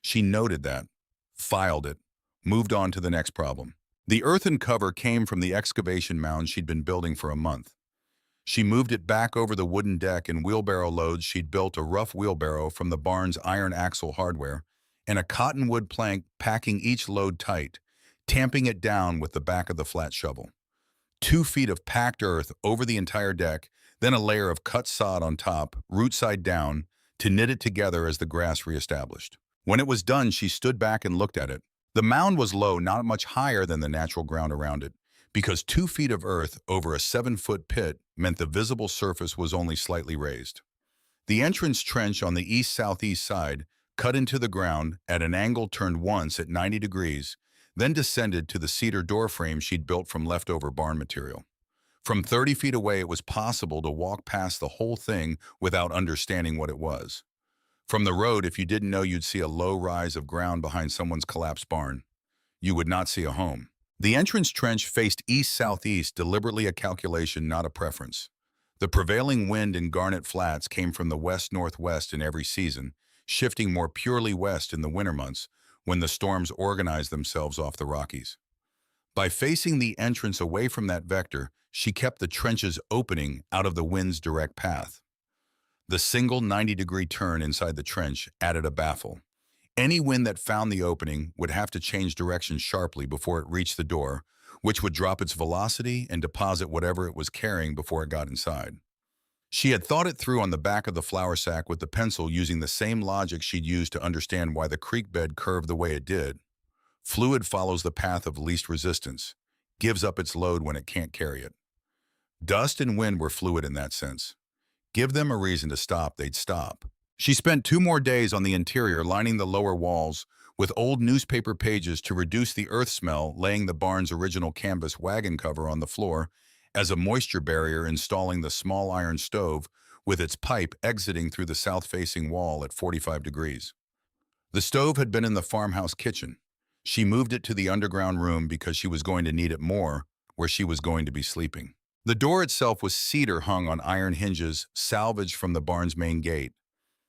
Speaker 1: She noted that, filed it, moved on to the next problem. The earthen cover came from the excavation mound she'd been building for a month. She moved it back over the wooden deck and wheelbarrow loads. She'd built a rough wheelbarrow from the barn's iron axle hardware and a cottonwood plank packing each load tight, tamping it down with the back of the flat shovel. 2 feet of packed earth over the entire deck, then a layer of cut sod on top, root side down, to knit it together as the grass reestablished. When it was done, she stood back and looked at it. The mound was low, not much higher than the natural ground around it, because 2 feet of earth over a 7-foot pit meant the visible surface was only slightly raised. The entrance trench on the east-southeast side cut into the ground at an angle, turned once at 90 degrees, then descended to the cedar door frame she'd built from leftover barn material. From 30 feet away, it was possible to walk past the whole thing without understanding what it was. From the road, if you didn't know you'd see a low rise of ground behind someone's collapsed barn, you would not see a home. The entrance trench faced east-southeast, deliberately a calculation, not a preference. The prevailing wind in Garnet Flats came from the west-northwest in every season, shifting more purely west in the winter months when the storms organized themselves off the Rockies. By facing the entrance away from that vector, she kept the trench's opening out of the wind's direct path. The single 90-degree turn inside the trench added a baffle. Any wind that found the opening would have to change direction sharply before it reached the door, which would drop its velocity and deposit whatever it was carrying before it got inside. She had thought it through on the back of the flour sack with the pencil, using the same logic she'd used to understand why the creek bed curved the way it did. Fluid follows the path of least resistance, gives up its load when it can't carry it. Dust and wind were fluid in that sense. Give them a reason to stop, they'd stop. She spent 2 more days on the interior, lining the lower walls with old newspaper pages to reduce the earth smell, laying the barn's original canvas wagon cover on the floor as a moisture barrier, installing the small iron stove with its pipe exiting through the south-facing wall at 45 degrees. The stove had been in the farmhouse kitchen. She moved it to the underground room because she was going to need it more where she was going to be sleeping. The door itself was cedar hung on iron hinges, salvaged from the barn's main gate.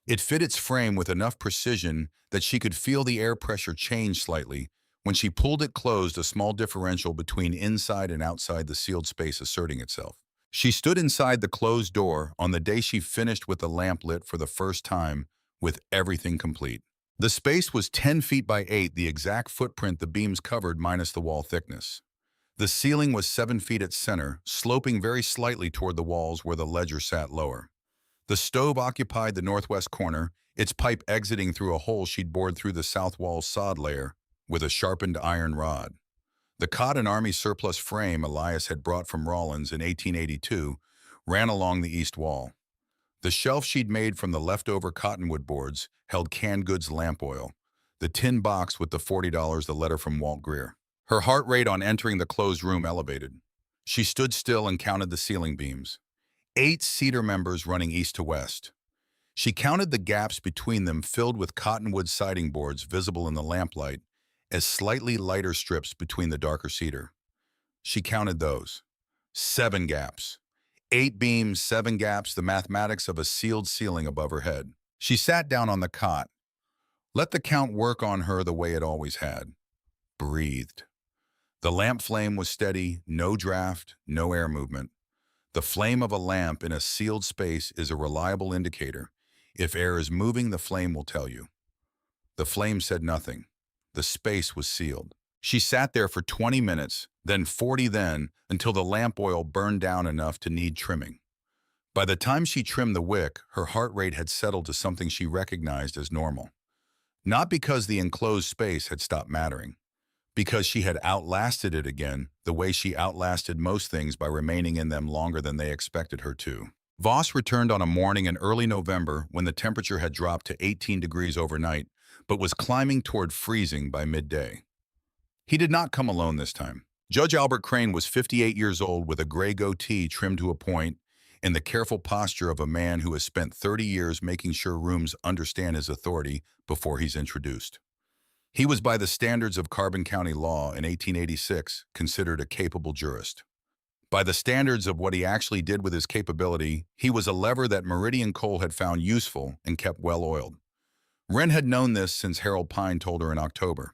Speaker 1: It fit its frame with enough precision that she could feel the air pressure change slightly when she pulled it closed, a small differential between inside and outside the sealed space asserting itself. She stood inside the closed door on the day she finished with the lamp lit for the first time, with everything complete. The space was 10 feet by 8, the exact footprint the beams covered minus the wall thickness. The ceiling was 7 feet at center, sloping very slightly toward the walls where the ledger sat lower. The stove occupied the northwest corner, its pipe exiting through a hole she'd bored through the south wall's sod layer with a sharpened iron rod. The cot and Army surplus frame Elias had brought from Rawlins in 1882 ran along the east wall. The shelf she'd made from the leftover cottonwood boards held canned goods lamp oil, the tin box with the $40, the letter from Walt Greer. Her heart rate on entering the closed room elevated. She stood still and counted the ceiling beams. 8 cedar members running east to west. She counted the gaps between them, filled with cottonwood siding boards visible in the lamplight as slightly lighter strips between the darker cedar. She counted those. 7 gaps. 8 beams, 7 gaps, the mathematics of a sealed ceiling above her head. She sat down on the cot. Let the count work on her the way it always had. Breathed. The lamp flame was steady, no draft, no air movement. The flame of a lamp in a sealed space is a reliable indicator. If air is moving, the flame will tell you. The flame said nothing. The space was sealed. She sat there for 20 minutes, then 40, then until the lamp oil burned down enough to need trimming. By the time she trimmed the wick, her heart rate had settled to something she recognized as normal. Not because the enclosed space had stopped mattering, because she had outlasted it again, the way she outlasted most things by remaining in them longer than they expected her to. Voss returned on a morning in early November when the temperature had dropped to 18 degrees overnight, but was climbing toward freezing by midday. He did not come alone this time. Judge Albert Crane was 58 years old with a gray goatee trimmed to a point and the careful posture of a man who has spent 30 years making sure rooms understand his authority before he's introduced. He was, by the standards of Carbon County law in 1886, considered a capable jurist. By the standards of what he actually did with his capability, he was a lever that Meridian Coal had found useful and kept well-oiled. Wren had known this since Harold Pine told her in October.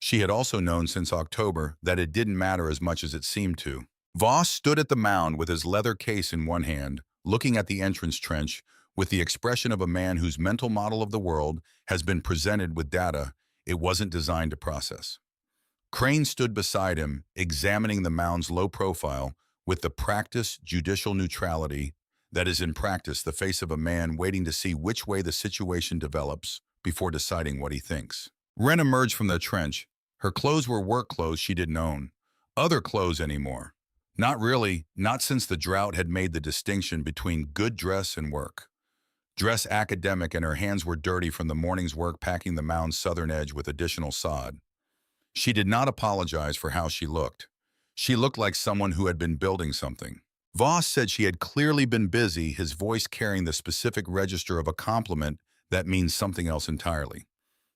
Speaker 1: She had also known since October that it didn't matter as much as it seemed to. Voss stood at the mound with his leather case in one hand, looking at the entrance trench with the expression of a man whose mental model of the world has been presented with data it wasn't designed to process. Crane stood beside him, examining the mound's low profile with the practiced judicial neutrality that is in practice the face of a man waiting to see which way the situation develops before deciding what he thinks. Wren emerged from the trench. Her clothes were work clothes she didn't own. Other clothes anymore. Not really, not since the drought had made the distinction between good dress and work. Dress academic, and her hands were dirty from the morning's work packing the mound's southern edge with additional sod. She did not apologize for how she looked. She looked like someone who had been building something. Voss said she had clearly been busy, his voice carrying the specific register of a compliment that means something else entirely.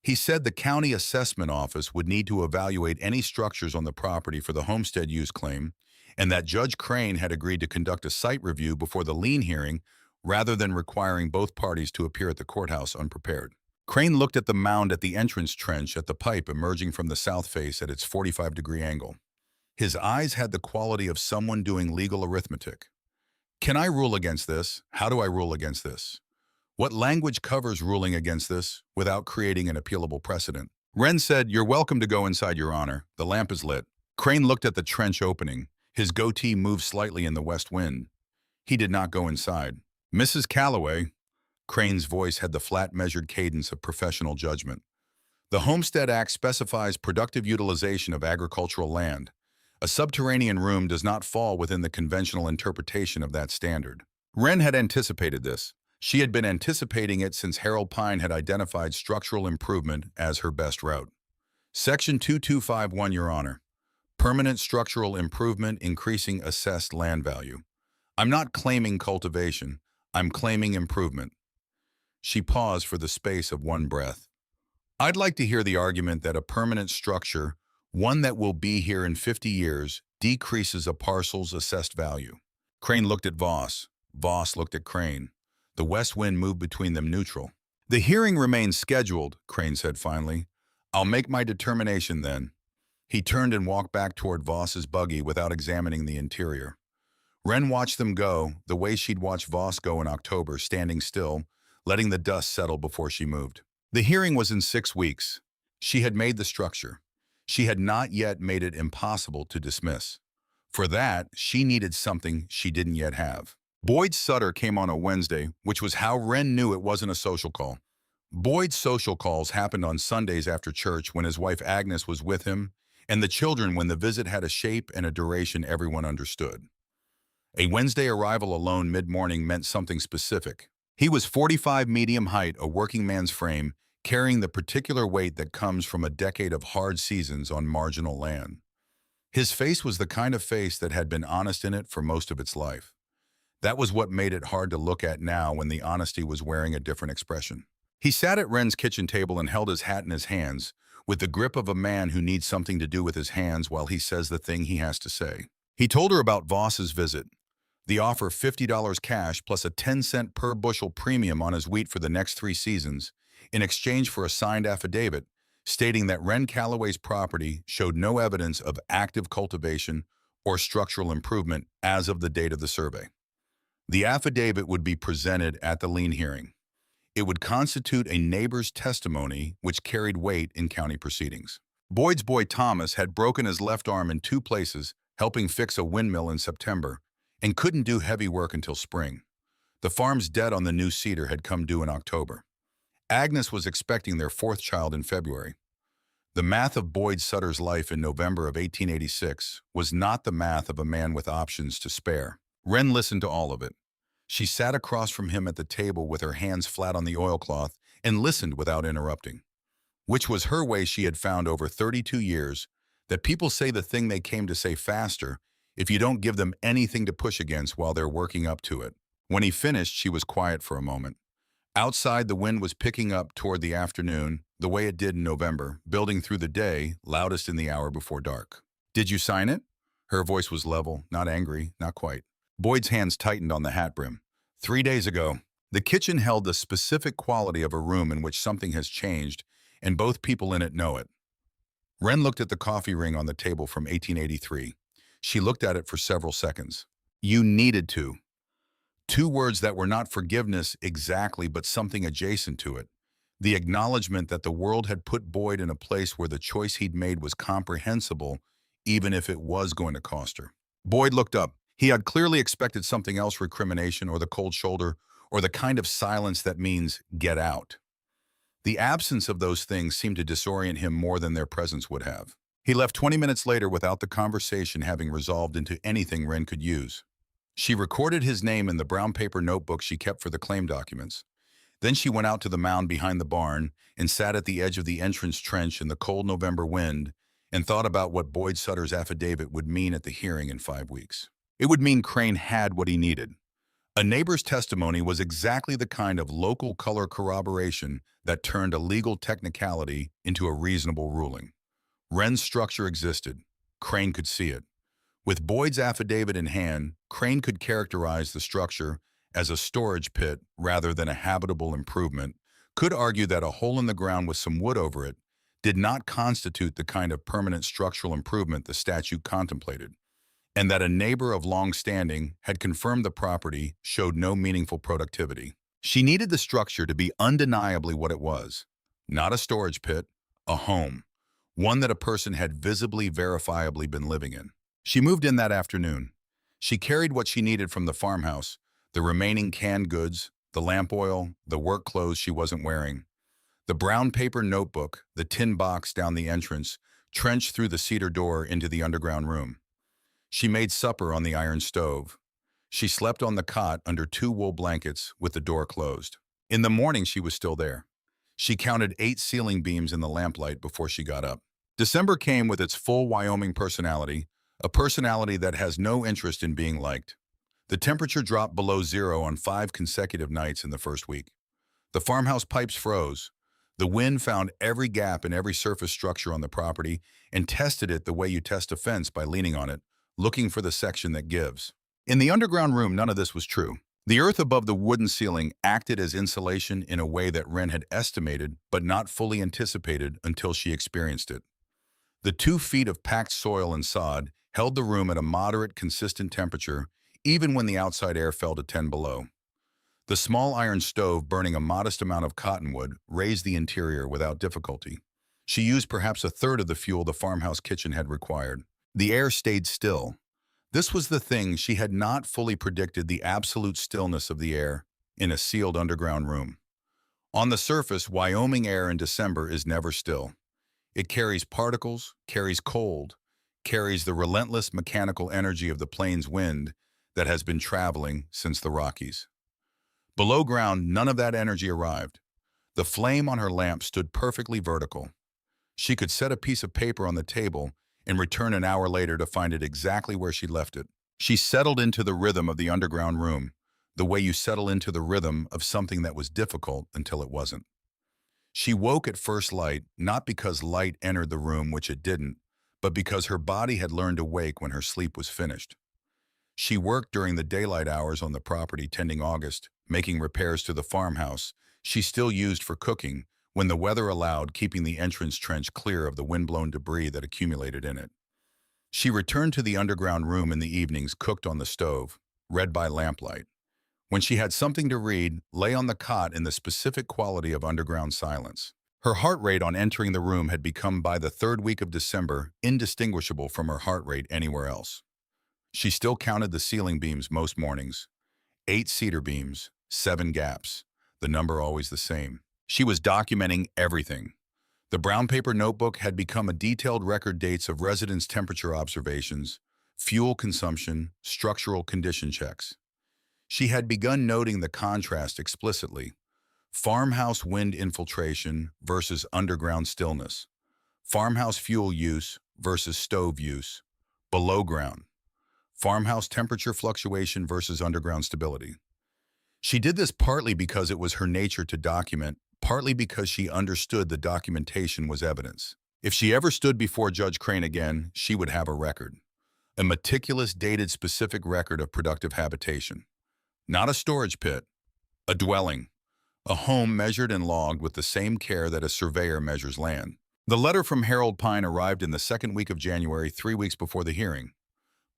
Speaker 1: He said the county assessment office would need to evaluate any structures on the property for the homestead use claim, and that Judge Crane had agreed to conduct a site review before the lien hearing rather than requiring both parties to appear at the courthouse unprepared. Crane looked at the mound at the entrance trench at the pipe emerging from the south face at its 45-degree angle. His eyes had the quality of someone doing legal arithmetic. Can I rule against this? How do I rule against this? What language covers ruling against this without creating an appealable precedent? Wren said, "You're welcome to go inside, Your Honor. The lamp is lit." Crane looked at the trench opening. His goatee moved slightly in the west wind. He did not go inside. "Mrs. Calloway," Crane's voice had the flat, measured cadence of professional judgment. "The Homestead Act specifies productive utilization of agricultural land. A subterranean room does not fall within the conventional interpretation of that standard." Wren had anticipated this. She had been anticipating it since Harold Pine had identified structural improvement as her best route. Section 2251, Your Honor. Permanent structural improvement increasing assessed land value. I'm not claiming cultivation. I'm claiming improvement. She paused for the space of one breath. I'd like to hear the argument that a permanent structure, one that will be here in 50 years, decreases a parcel's assessed value. Crane looked at Voss. Voss looked at Crane. The west wind moved between them neutral. "The hearing remains scheduled," Crane said finally. "I'll make my determination then." He turned and walked back toward Voss's buggy without examining the interior. Wren watched them go, the way she'd watched Voss go in October, standing still, letting the dust settle before she moved. The hearing was in 6 weeks. She had made the structure. She had not yet made it impossible to dismiss. For that, she needed something she didn't yet have. Boyd's Sutter came on a Wednesday, which was how Wren knew it wasn't a social call. Boyd's social calls happened on Sundays after church when his wife Agnes was with him, and the children when the visit had a shape and a duration everyone understood. A Wednesday arrival alone mid-morning meant something specific. He was 45 medium height, a working man's frame, carrying the particular weight that comes from a decade of hard seasons on marginal land. His face was the kind of face that had been honest in it for most of its life. That was what made it hard to look at now when the honesty was wearing a different expression. He sat at Wren's kitchen table and held his hat in his hands, with the grip of a man who needs something to do with his hands while he says the thing he has to say. He told her about Voss's visit, the offer $50 cash plus a 10-cent per bushel premium on his wheat for the next 3 seasons, in exchange for a signed affidavit stating that Wren Calloway's property showed no evidence of active cultivation or structural improvement as of the date of the survey. The affidavit would be presented at the lien hearing. It would constitute a neighbor's testimony which carried weight in county proceedings. Boyd's boy Thomas had broken his left arm in 2 places helping fix a windmill in September and couldn't do heavy work until spring. The farm's debt on the new cedar had come due in October. Agnes was expecting their fourth child in February. The math of Boyd Sutter's life in November of 1886 was not the math of a man with options to spare. Wren listened to all of it. She sat across from him at the table with her hands flat on the oilcloth and listened without interrupting, which was her way she had found over 32 years that people say the thing they came to say faster if you don't give them anything to push against while they're working up to it. When he finished, she was quiet for a moment. Outside, the wind was picking up toward the afternoon, the way it did in November, building through the day, loudest in the hour before dark. "Did you sign it?" Her voice was level, not angry, not quite. Boyd's hands tightened on the hat brim. 3 days ago, the kitchen held the specific quality of a room in which something has changed, and both people in it know it. Wren looked at the coffee ring on the table from 1883. She looked at it for several seconds. "You needed to." Two words that were not forgiveness exactly, but something adjacent to it. The acknowledgement that the world had put Boyd in a place where the choice he'd made was comprehensible, even if it was going to cost her. Boyd looked up. He had clearly expected something else: recrimination, or the cold shoulder, or the kind of silence that means, "get out." The absence of those things seemed to disorient him more than their presence would have. He left 20 minutes later without the conversation having resolved into anything Wren could use. She recorded his name in the brown paper notebook she kept for the claim documents. Then she went out to the mound behind the barn and sat at the edge of the entrance trench in the cold November wind and thought about what Boyd Sutter's affidavit would mean at the hearing in 5 weeks. It would mean Crane had what he needed. A neighbor's testimony was exactly the kind of local color corroboration that turned a legal technicality into a reasonable ruling. Wren's structure existed. Crane could see it. With Boyd's affidavit in hand, Crane could characterize the structure as a storage pit rather than a habitable improvement, could argue that a hole in the ground with some wood over it did not constitute the kind of permanent structural improvement the statute contemplated, and that a neighbor of long standing had confirmed the property showed no meaningful productivity. She needed the structure to be undeniably what it was: not a storage pit, a home, one that a person had visibly, verifiably been living in. She moved in that afternoon. She carried what she needed from the farmhouse: the remaining canned goods, the lamp oil, the work clothes she wasn't wearing. The brown paper notebook, the tin box down the entrance, trenched through the cedar door into the underground room. She made supper on the iron stove. She slept on the cot under 2 wool blankets with the door closed. In the morning, she was still there. She counted 8 ceiling beams in the lamplight before she got up. December came with its full Wyoming personality, a personality that has no interest in being liked. The temperature dropped below zero on 5 consecutive nights in the first week. The farmhouse pipes froze. The wind found every gap in every surface structure on the property and tested it the way you test a fence, by leaning on it, looking for the section that gives. In the underground room, none of this was true. The earth above the wooden ceiling acted as insulation in a way that Wren had estimated but not fully anticipated until she experienced it. The 2 feet of packed soil and sod held the room at a moderate, consistent temperature, even when the outside air fell to 10 below. The small iron stove, burning a modest amount of cottonwood, raised the interior without difficulty. She used perhaps a third of the fuel the farmhouse kitchen had required. The air stayed still. This was the thing she had not fully predicted: the absolute stillness of the air in a sealed underground room. On the surface, Wyoming air in December is never still. It carries particles, carries cold, carries the relentless mechanical energy of the plains wind that has been traveling since the Rockies. Below ground, none of that energy arrived. The flame on her lamp stood perfectly vertical. She could set a piece of paper on the table and return an hour later to find it exactly where she left it. She settled into the rhythm of the underground room, the way you settle into the rhythm of something that was difficult until it wasn't. She woke at first light, not because light entered the room, which it didn't, but because her body had learned to wake when her sleep was finished. She worked during the daylight hours on the property, tending August, making repairs to the farmhouse she still used for cooking when the weather allowed, keeping the entrance trench clear of the windblown debris that accumulated in it. She returned to the underground room in the evenings, cooked on the stove, read by lamplight. When she had something to read, lay on the cot in the specific quality of underground silence. Her heart rate on entering the room had become, by the 3rd week of December, indistinguishable from her heart rate anywhere else. She still counted the ceiling beams most mornings. 8 cedar beams, 7 gaps, the number always the same. She was documenting everything. The brown paper notebook had become a detailed record dates of residents' temperature observations, fuel consumption, structural condition checks. She had begun noting the contrast explicitly. Farmhouse wind infiltration versus underground stillness. Farmhouse fuel use versus stove use. Below ground. Farmhouse temperature fluctuation versus underground stability. She did this partly because it was her nature to document, partly because she understood the documentation was evidence. If she ever stood before Judge Crane again, she would have a record. A meticulous, dated, specific record of productive habitation. Not a storage pit, a dwelling. A home measured and logged with the same care that a surveyor measures land. The letter from Harold Pine arrived in the second week of January, 3 weeks before the hearing.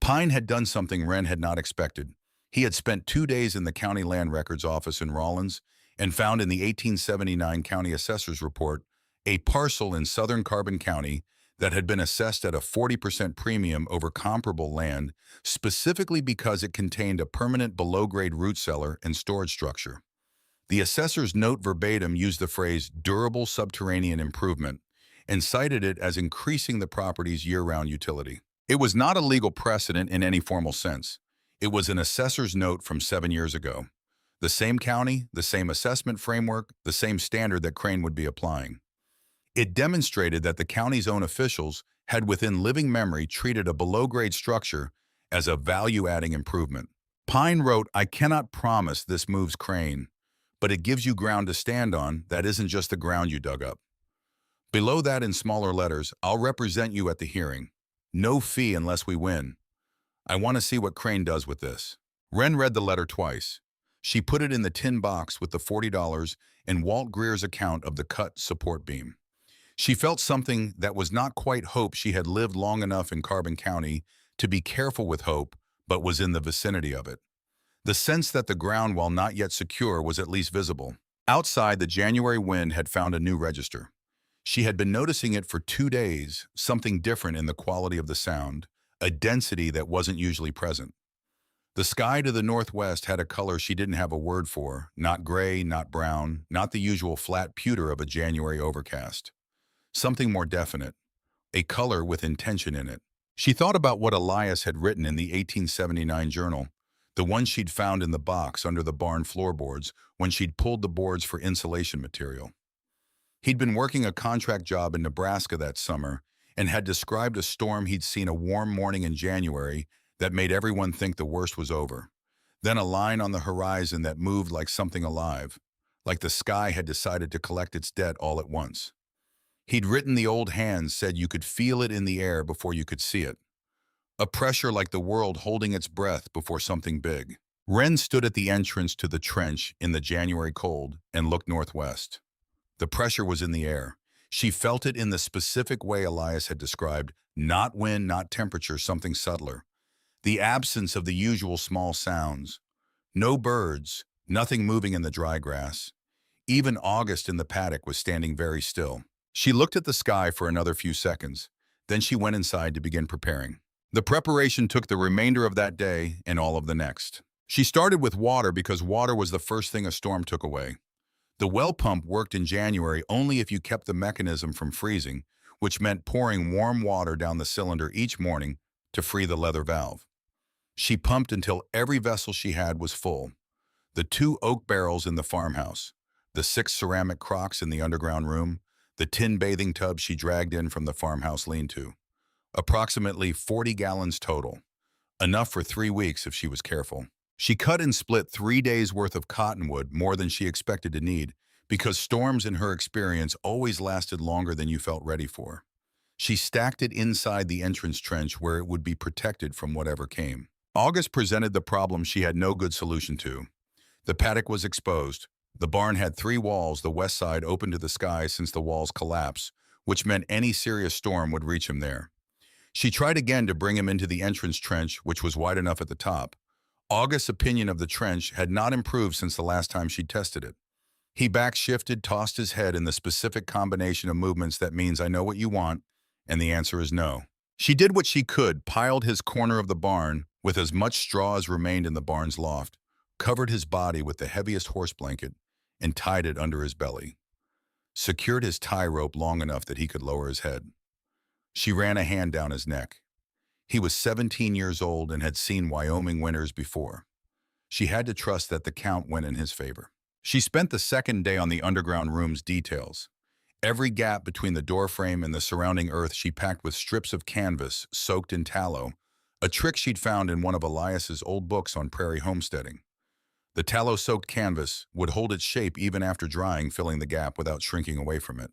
Speaker 1: Pine had done something Wren had not expected. He had spent 2 days in the county land records office in Rawlins and found in the 1879 county assessor's report a parcel in southern Carbon County that had been assessed at a 40% premium over comparable land, specifically because it contained a permanent below-grade root cellar and storage structure. The assessor's note verbatim used the phrase durable subterranean improvement and cited it as increasing the property's year-round utility. It was not a legal precedent in any formal sense. It was an assessor's note from 7 years ago. The same county, the same assessment framework, the same standard that Crane would be applying. It demonstrated that the county's own officials had within living memory treated a below-grade structure as a value-adding improvement. Pine wrote, "I cannot promise this moves Crane, but it gives you ground to stand on that isn't just the ground you dug up." Below that in smaller letters, "I'll represent you at the hearing. No fee unless we win. I want to see what Crane does with this." Wren read the letter twice. She put it in the tin box with the $40 and Walt Greer's account of the cut support beam. She felt something that was not quite hope. She had lived long enough in Carbon County to be careful with hope, but was in the vicinity of it. The sense that the ground, while not yet secure, was at least visible. Outside, the January wind had found a new register. She had been noticing it for 2 days, something different in the quality of the sound, a density that wasn't usually present. The sky to the northwest had a color she didn't have a word for, not gray, not brown, not the usual flat pewter of a January overcast. Something more definite, a color with intention in it. She thought about what Elias had written in the 1879 journal, the one she'd found in the box under the barn floorboards when she'd pulled the boards for insulation material. He'd been working a contract job in Nebraska that summer and had described a storm he'd seen a warm morning in January that made everyone think the worst was over. Then a line on the horizon that moved like something alive, like the sky had decided to collect its debt all at once. He'd written the old hands said you could feel it in the air before you could see it. A pressure like the world holding its breath before something big. Wren stood at the entrance to the trench in the January cold and looked northwest. The pressure was in the air. She felt it in the specific way Elias had described, not wind, not temperature, something subtler. The absence of the usual small sounds. No birds, nothing moving in the dry grass. Even August in the paddock was standing very still. She looked at the sky for another few seconds. Then she went inside to begin preparing. The preparation took the remainder of that day and all of the next. She started with water because water was the first thing a storm took away. The well pump worked in January only if you kept the mechanism from freezing, which meant pouring warm water down the cylinder each morning to free the leather valve. She pumped until every vessel she had was full. The 2 oak barrels in the farmhouse, the 6 ceramic crocks in the underground room, the tin bathing tub she dragged in from the farmhouse lean-to. Approximately 40 gallons total. Enough for 3 weeks if she was careful. She cut and split 3 days' worth of cottonwood, more than she expected to need, because storms in her experience always lasted longer than you felt ready for. She stacked it inside the entrance trench where it would be protected from whatever came. August presented the problem she had no good solution to. The paddock was exposed. The barn had 3 walls, the west side open to the sky since the walls collapsed, which meant any serious storm would reach him there. She tried again to bring him into the entrance trench, which was wide enough at the top. August's opinion of the trench had not improved since the last time she'd tested it. He backshifted, tossed his head in the specific combination of movements that means I know what you want, and the answer is no. She did what she could, piled his corner of the barn with as much straw as remained in the barn's loft, covered his body with the heaviest horse blanket, and tied it under his belly, secured his tie rope long enough that he could lower his head. She ran a hand down his neck. He was 17 years old and had seen Wyoming winters before. She had to trust that the count went in his favor. She spent the second day on the underground room's details. Every gap between the doorframe and the surrounding earth she packed with strips of canvas soaked in tallow, a trick she'd found in one of Elias's old books on prairie homesteading. The tallow-soaked canvas would hold its shape even after drying, filling the gap without shrinking away from it.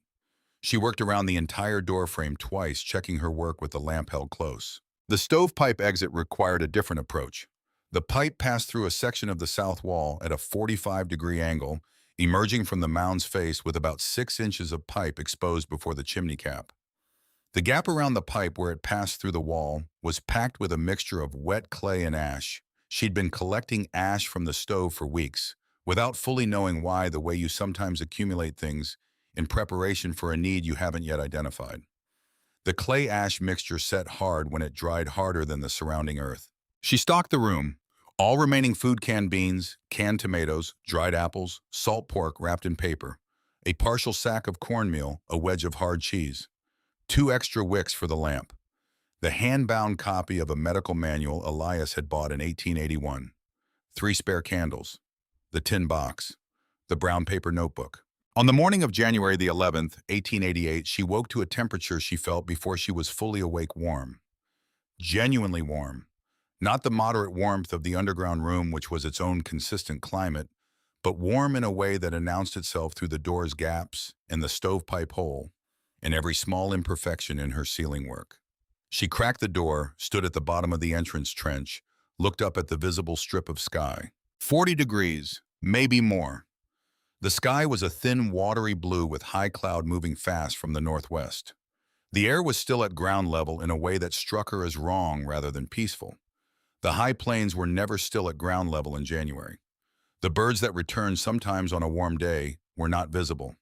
Speaker 1: She worked around the entire doorframe twice, checking her work with the lamp held close. The stovepipe exit required a different approach. The pipe passed through a section of the south wall at a 45-degree angle, emerging from the mound's face with about 6 inches of pipe exposed before the chimney cap. The gap around the pipe where it passed through the wall was packed with a mixture of wet clay and ash. She'd been collecting ash from the stove for weeks, without fully knowing why, the way you sometimes accumulate things in preparation for a need you haven't yet identified. The clay-ash mixture set hard when it dried harder than the surrounding earth. She stocked the room. All remaining food: canned beans, canned tomatoes, dried apples, salt pork wrapped in paper, a partial sack of cornmeal, a wedge of hard cheese, 2 extra wicks for the lamp, the hand-bound copy of a medical manual Elias had bought in 1881, 3 spare candles, the tin box, the brown paper notebook. On the morning of January the 11th, 1888, she woke to a temperature she felt before she was fully awake: warm. Genuinely warm. Not the moderate warmth of the underground room, which was its own consistent climate, but warm in a way that announced itself through the door's gaps and the stovepipe hole, and every small imperfection in her ceiling work. She cracked the door, stood at the bottom of the entrance trench, looked up at the visible strip of sky. 40 degrees, maybe more. The sky was a thin, watery blue with high cloud moving fast from the northwest. The air was still at ground level in a way that struck her as wrong rather than peaceful. The high plains were never still at ground level in January. The birds that returned sometimes on a warm day were not visible.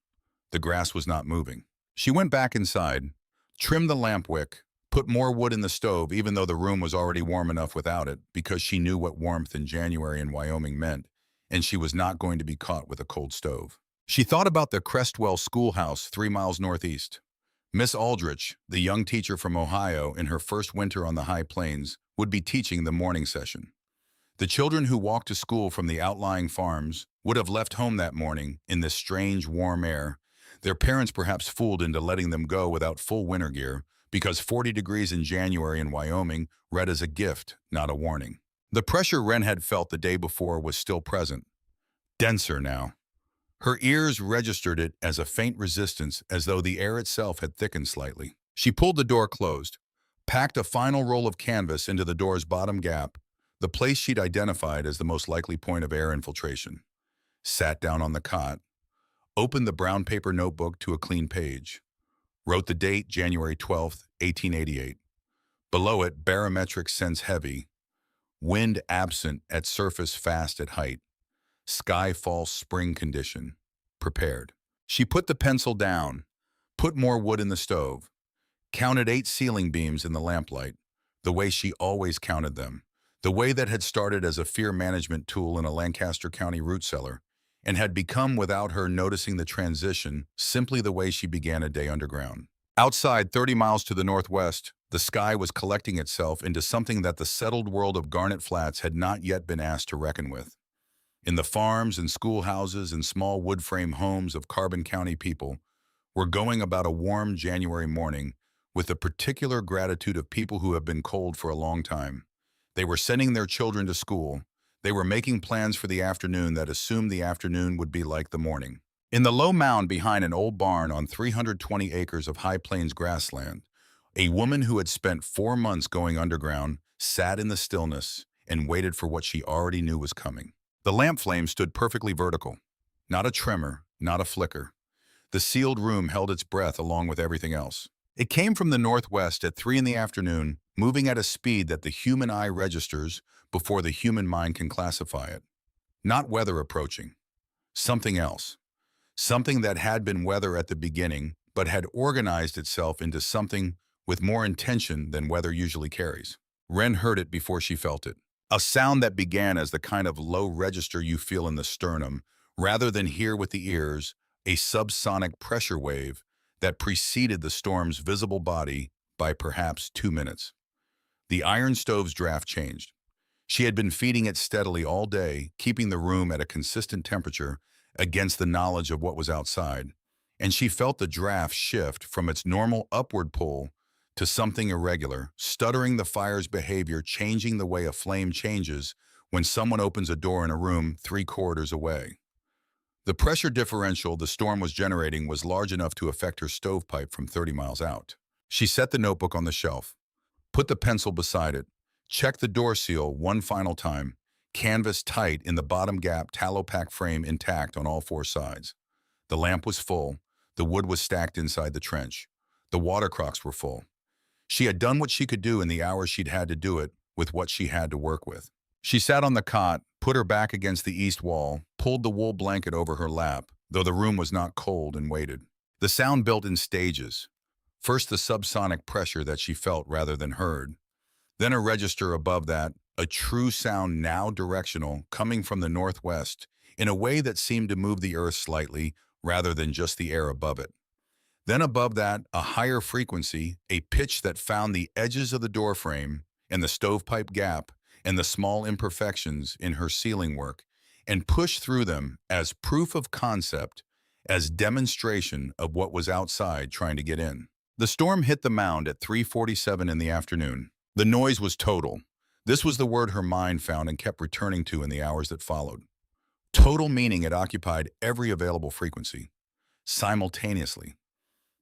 Speaker 1: The grass was not moving. She went back inside, trimmed the lamp wick, put more wood in the stove even though the room was already warm enough without it, because she knew what warmth in January in Wyoming meant, and she was not going to be caught with a cold stove. She thought about the Crestwell schoolhouse 3 miles northeast. Miss Aldrich, the young teacher from Ohio in her first winter on the high plains, would be teaching the morning session. The children who walked to school from the outlying farms would have left home that morning in this strange, warm air, their parents perhaps fooled into letting them go without full winter gear, because 40 degrees in January in Wyoming read as a gift, not a warning. The pressure Wren had felt the day before was still present, denser now. Her ears registered it as a faint resistance, as though the air itself had thickened slightly. She pulled the door closed, packed a final roll of canvas into the door's bottom gap, the place she'd identified as the most likely point of air infiltration, sat down on the cot, opened the brown paper notebook to a clean page, wrote the date January 12th, 1888. Below it, barometric sense heavy, wind absent at surface, fast at height, sky false spring condition, prepared. She put the pencil down, put more wood in the stove, counted 8 ceiling beams in the lamplight, the way she always counted them, the way that had started as a fear management tool in a Lancaster County root cellar, and had become, without her noticing the transition, simply the way she began a day underground. Outside, 30 miles to the northwest, the sky was collecting itself into something that the settled world of Garnet Flats had not yet been asked to reckon with. In the farms and schoolhouses and small wood frame homes of Carbon County people were going about a warm January morning with the particular gratitude of people who have been cold for a long time. They were sending their children to school. They were making plans for the afternoon that assumed the afternoon would be like the morning. In the low mound behind an old barn on 320 acres of high plains grassland, a woman who had spent 4 months going underground sat in the stillness and waited for what she already knew was coming. The lamp flame stood perfectly vertical. Not a tremor, not a flicker. The sealed room held its breath along with everything else. It came from the northwest at 3 in the afternoon, moving at a speed that the human eye registers before the human mind can classify it. Not weather approaching. Something else. Something that had been weather at the beginning, but had organized itself into something with more intention than weather usually carries. Wren heard it before she felt it. A sound that began as the kind of low register you feel in the sternum, rather than hear with the ears, a subsonic pressure wave that preceded the storm's visible body by perhaps 2 minutes. The iron stove's draft changed. She had been feeding it steadily all day, keeping the room at a consistent temperature against the knowledge of what was outside, and she felt the draft shift from its normal upward pull to something irregular, stuttering the fire's behavior, changing the way a flame changes when someone opens a door in a room 3 corridors away. The pressure differential the storm was generating was large enough to affect her stovepipe from 30 miles out. She set the notebook on the shelf, put the pencil beside it, checked the door seal one final time, canvas tight in the bottom gap, tallow pack frame intact on all 4 sides. The lamp was full, the wood was stacked inside the trench. The water crocks were full. She had done what she could do in the hours she'd had to do it with what she had to work with. She sat on the cot, put her back against the east wall, pulled the wool blanket over her lap, though the room was not cold, and waited. The sound built in stages. First the subsonic pressure that she felt rather than heard. Then a register above that, a true sound now directional, coming from the northwest, in a way that seemed to move the earth slightly rather than just the air above it. Then above that, a higher frequency, a pitch that found the edges of the doorframe and the stovepipe gap and the small imperfections in her ceiling work and pushed through them as proof of concept, as demonstration of what was outside trying to get in. The storm hit the mound at 3:47 in the afternoon. The noise was total. This was the word her mind found and kept returning to in the hours that followed. Total meaning it occupied every available frequency, simultaneously,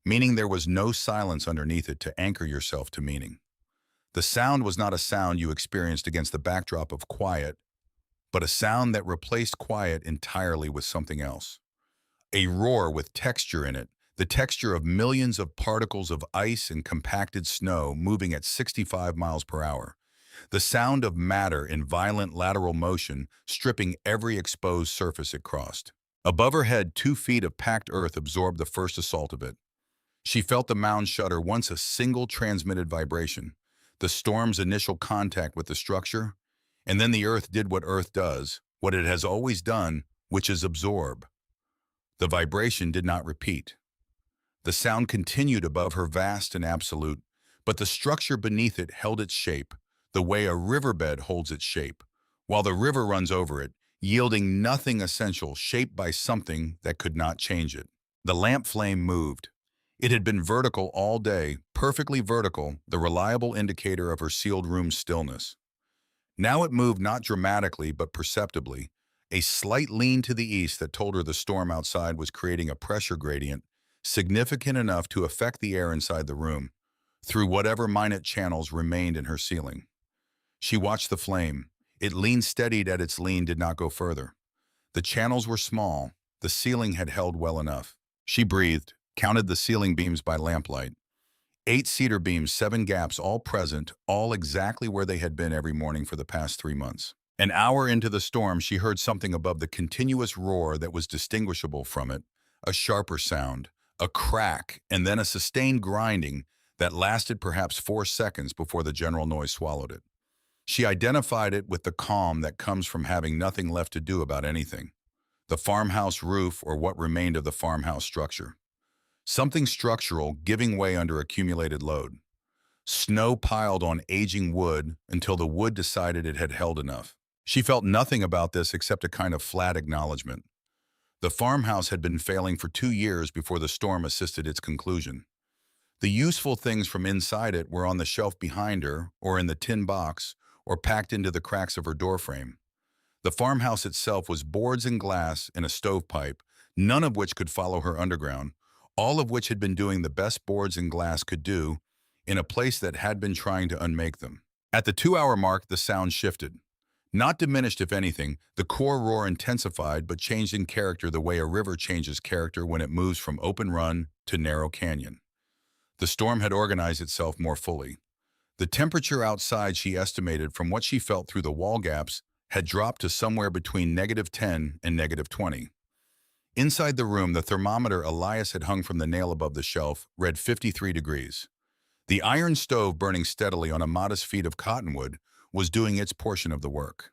Speaker 1: meaning there was no silence underneath it to anchor yourself to meaning. The sound was not a sound you experienced against the backdrop of quiet, but a sound that replaced quiet entirely with something else. A roar with texture in it, the texture of millions of particles of ice and compacted snow moving at 65 miles per hour. The sound of matter in violent lateral motion, stripping every exposed surface it crossed. Above her head, 2 feet of packed earth absorbed the first assault of it. She felt the mound shudder once, a single transmitted vibration, the storm's initial contact with the structure, and then the earth did what earth does, what it has always done, which is absorb. The vibration did not repeat. The sound continued above her, vast and absolute, but the structure beneath it held its shape, the way a riverbed holds its shape, while the river runs over it, yielding nothing essential, shaped by something that could not change it. The lamp flame moved. It had been vertical all day, perfectly vertical, the reliable indicator of her sealed room's stillness. Now it moved not dramatically but perceptibly, a slight lean to the east that told her the storm outside was creating a pressure gradient significant enough to affect the air inside the room, through whatever minute channels remained in her ceiling. She watched the flame. It leaned, steadied at its lean, did not go further. The channels were small. The ceiling had held well enough. She breathed, counted the ceiling beams by lamplight. 8 cedar beams, 7 gaps, all present, all exactly where they had been every morning for the past 3 months. An hour into the storm, she heard something above the continuous roar that was distinguishable from it, a sharper sound, a crack, and then a sustained grinding that lasted perhaps 4 seconds before the general noise swallowed it. She identified it with the calm that comes from having nothing left to do about anything. The farmhouse roof, or what remained of the farmhouse structure. Something structural giving way under accumulated load. Snow piled on aging wood until the wood decided it had held enough. She felt nothing about this except a kind of flat acknowledgement. The farmhouse had been failing for 2 years before the storm assisted its conclusion. The useful things from inside it were on the shelf behind her, or in the tin box, or packed into the cracks of her doorframe. The farmhouse itself was boards and glass and a stovepipe, none of which could follow her underground, all of which had been doing the best boards and glass could do in a place that had been trying to unmake them. At the 2-hour mark, the sound shifted. Not diminished, if anything, the core roar intensified but changed in character the way a river changes character when it moves from open run to narrow canyon. The storm had organized itself more fully. The temperature outside, she estimated from what she felt through the wall gaps, had dropped to somewhere between -10 and -20. Inside the room, the thermometer Elias had hung from the nail above the shelf read 53 degrees. The iron stove, burning steadily on a modest feet of cottonwood, was doing its portion of the work.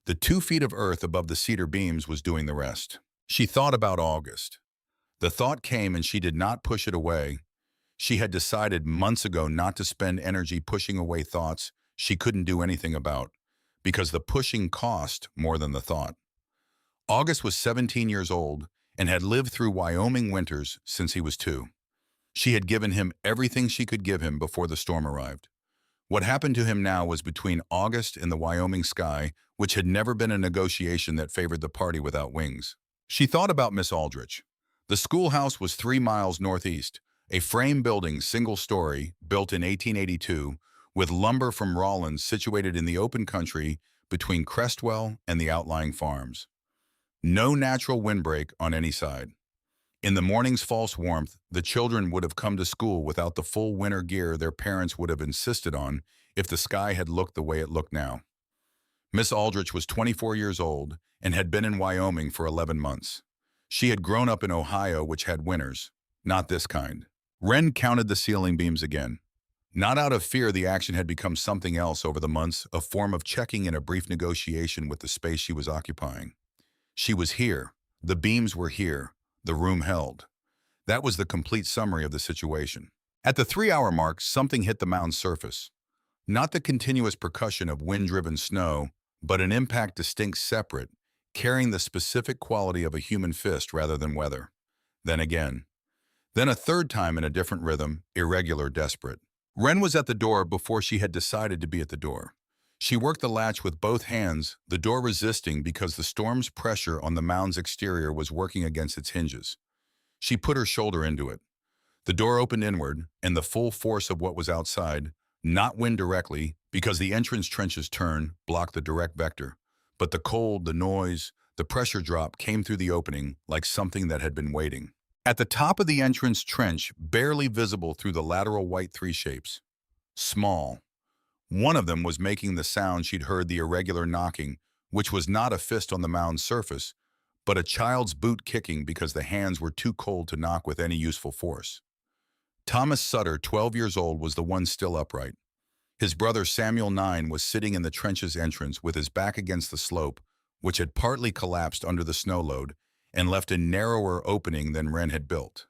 Speaker 1: The 2 feet of earth above the cedar beams was doing the rest. She thought about August. The thought came and she did not push it away. She had decided months ago not to spend energy pushing away thoughts she couldn't do anything about, because the pushing cost more than the thought. August was 17 years old and had lived through Wyoming winters since he was 2. She had given him everything she could give him before the storm arrived. What happened to him now was between August and the Wyoming sky, which had never been a negotiation that favored the party without wings. She thought about Miss Aldrich. The schoolhouse was 3 miles northeast, a frame building, single-story, built in 1882, with lumber from Rawlins situated in the open country between Crestwell and the outlying farms. No natural windbreak on any side. In the morning's false warmth, the children would have come to school without the full winter gear their parents would have insisted on if the sky had looked the way it looked now. Miss Aldrich was 24 years old and had been in Wyoming for 11 months. She had grown up in Ohio, which had winters, not this kind. Wren counted the ceiling beams again. Not out of fear, the action had become something else over the months, a form of checking in, a brief negotiation with the space she was occupying. She was here. The beams were here. The room held. That was the complete summary of the situation. At the 3-hour mark, something hit the mound's surface. Not the continuous percussion of wind-driven snow, but an impact distinct, separate, carrying the specific quality of a human fist rather than weather. Then again. Then a third time in a different rhythm, irregular, desperate. Wren was at the door before she had decided to be at the door. She worked the latch with both hands, the door resisting because the storm's pressure on the mound's exterior was working against its hinges. She put her shoulder into it. The door opened inward, and the full force of what was outside, not wind directly, because the entrance trench's turn blocked the direct vector, but the cold, the noise, the pressure drop came through the opening like something that had been waiting. At the top of the entrance trench, barely visible through the lateral white 3 shapes. Small. One of them was making the sound she'd heard, the irregular knocking, which was not a fist on the mound's surface, but a child's boot kicking because the hands were too cold to knock with any useful force. Thomas Sutter, 12 years old, was the one still upright. His brother Samuel, 9, was sitting in the trench's entrance with his back against the slope, which had partly collapsed under the snow load and left a narrower opening than Wren had built.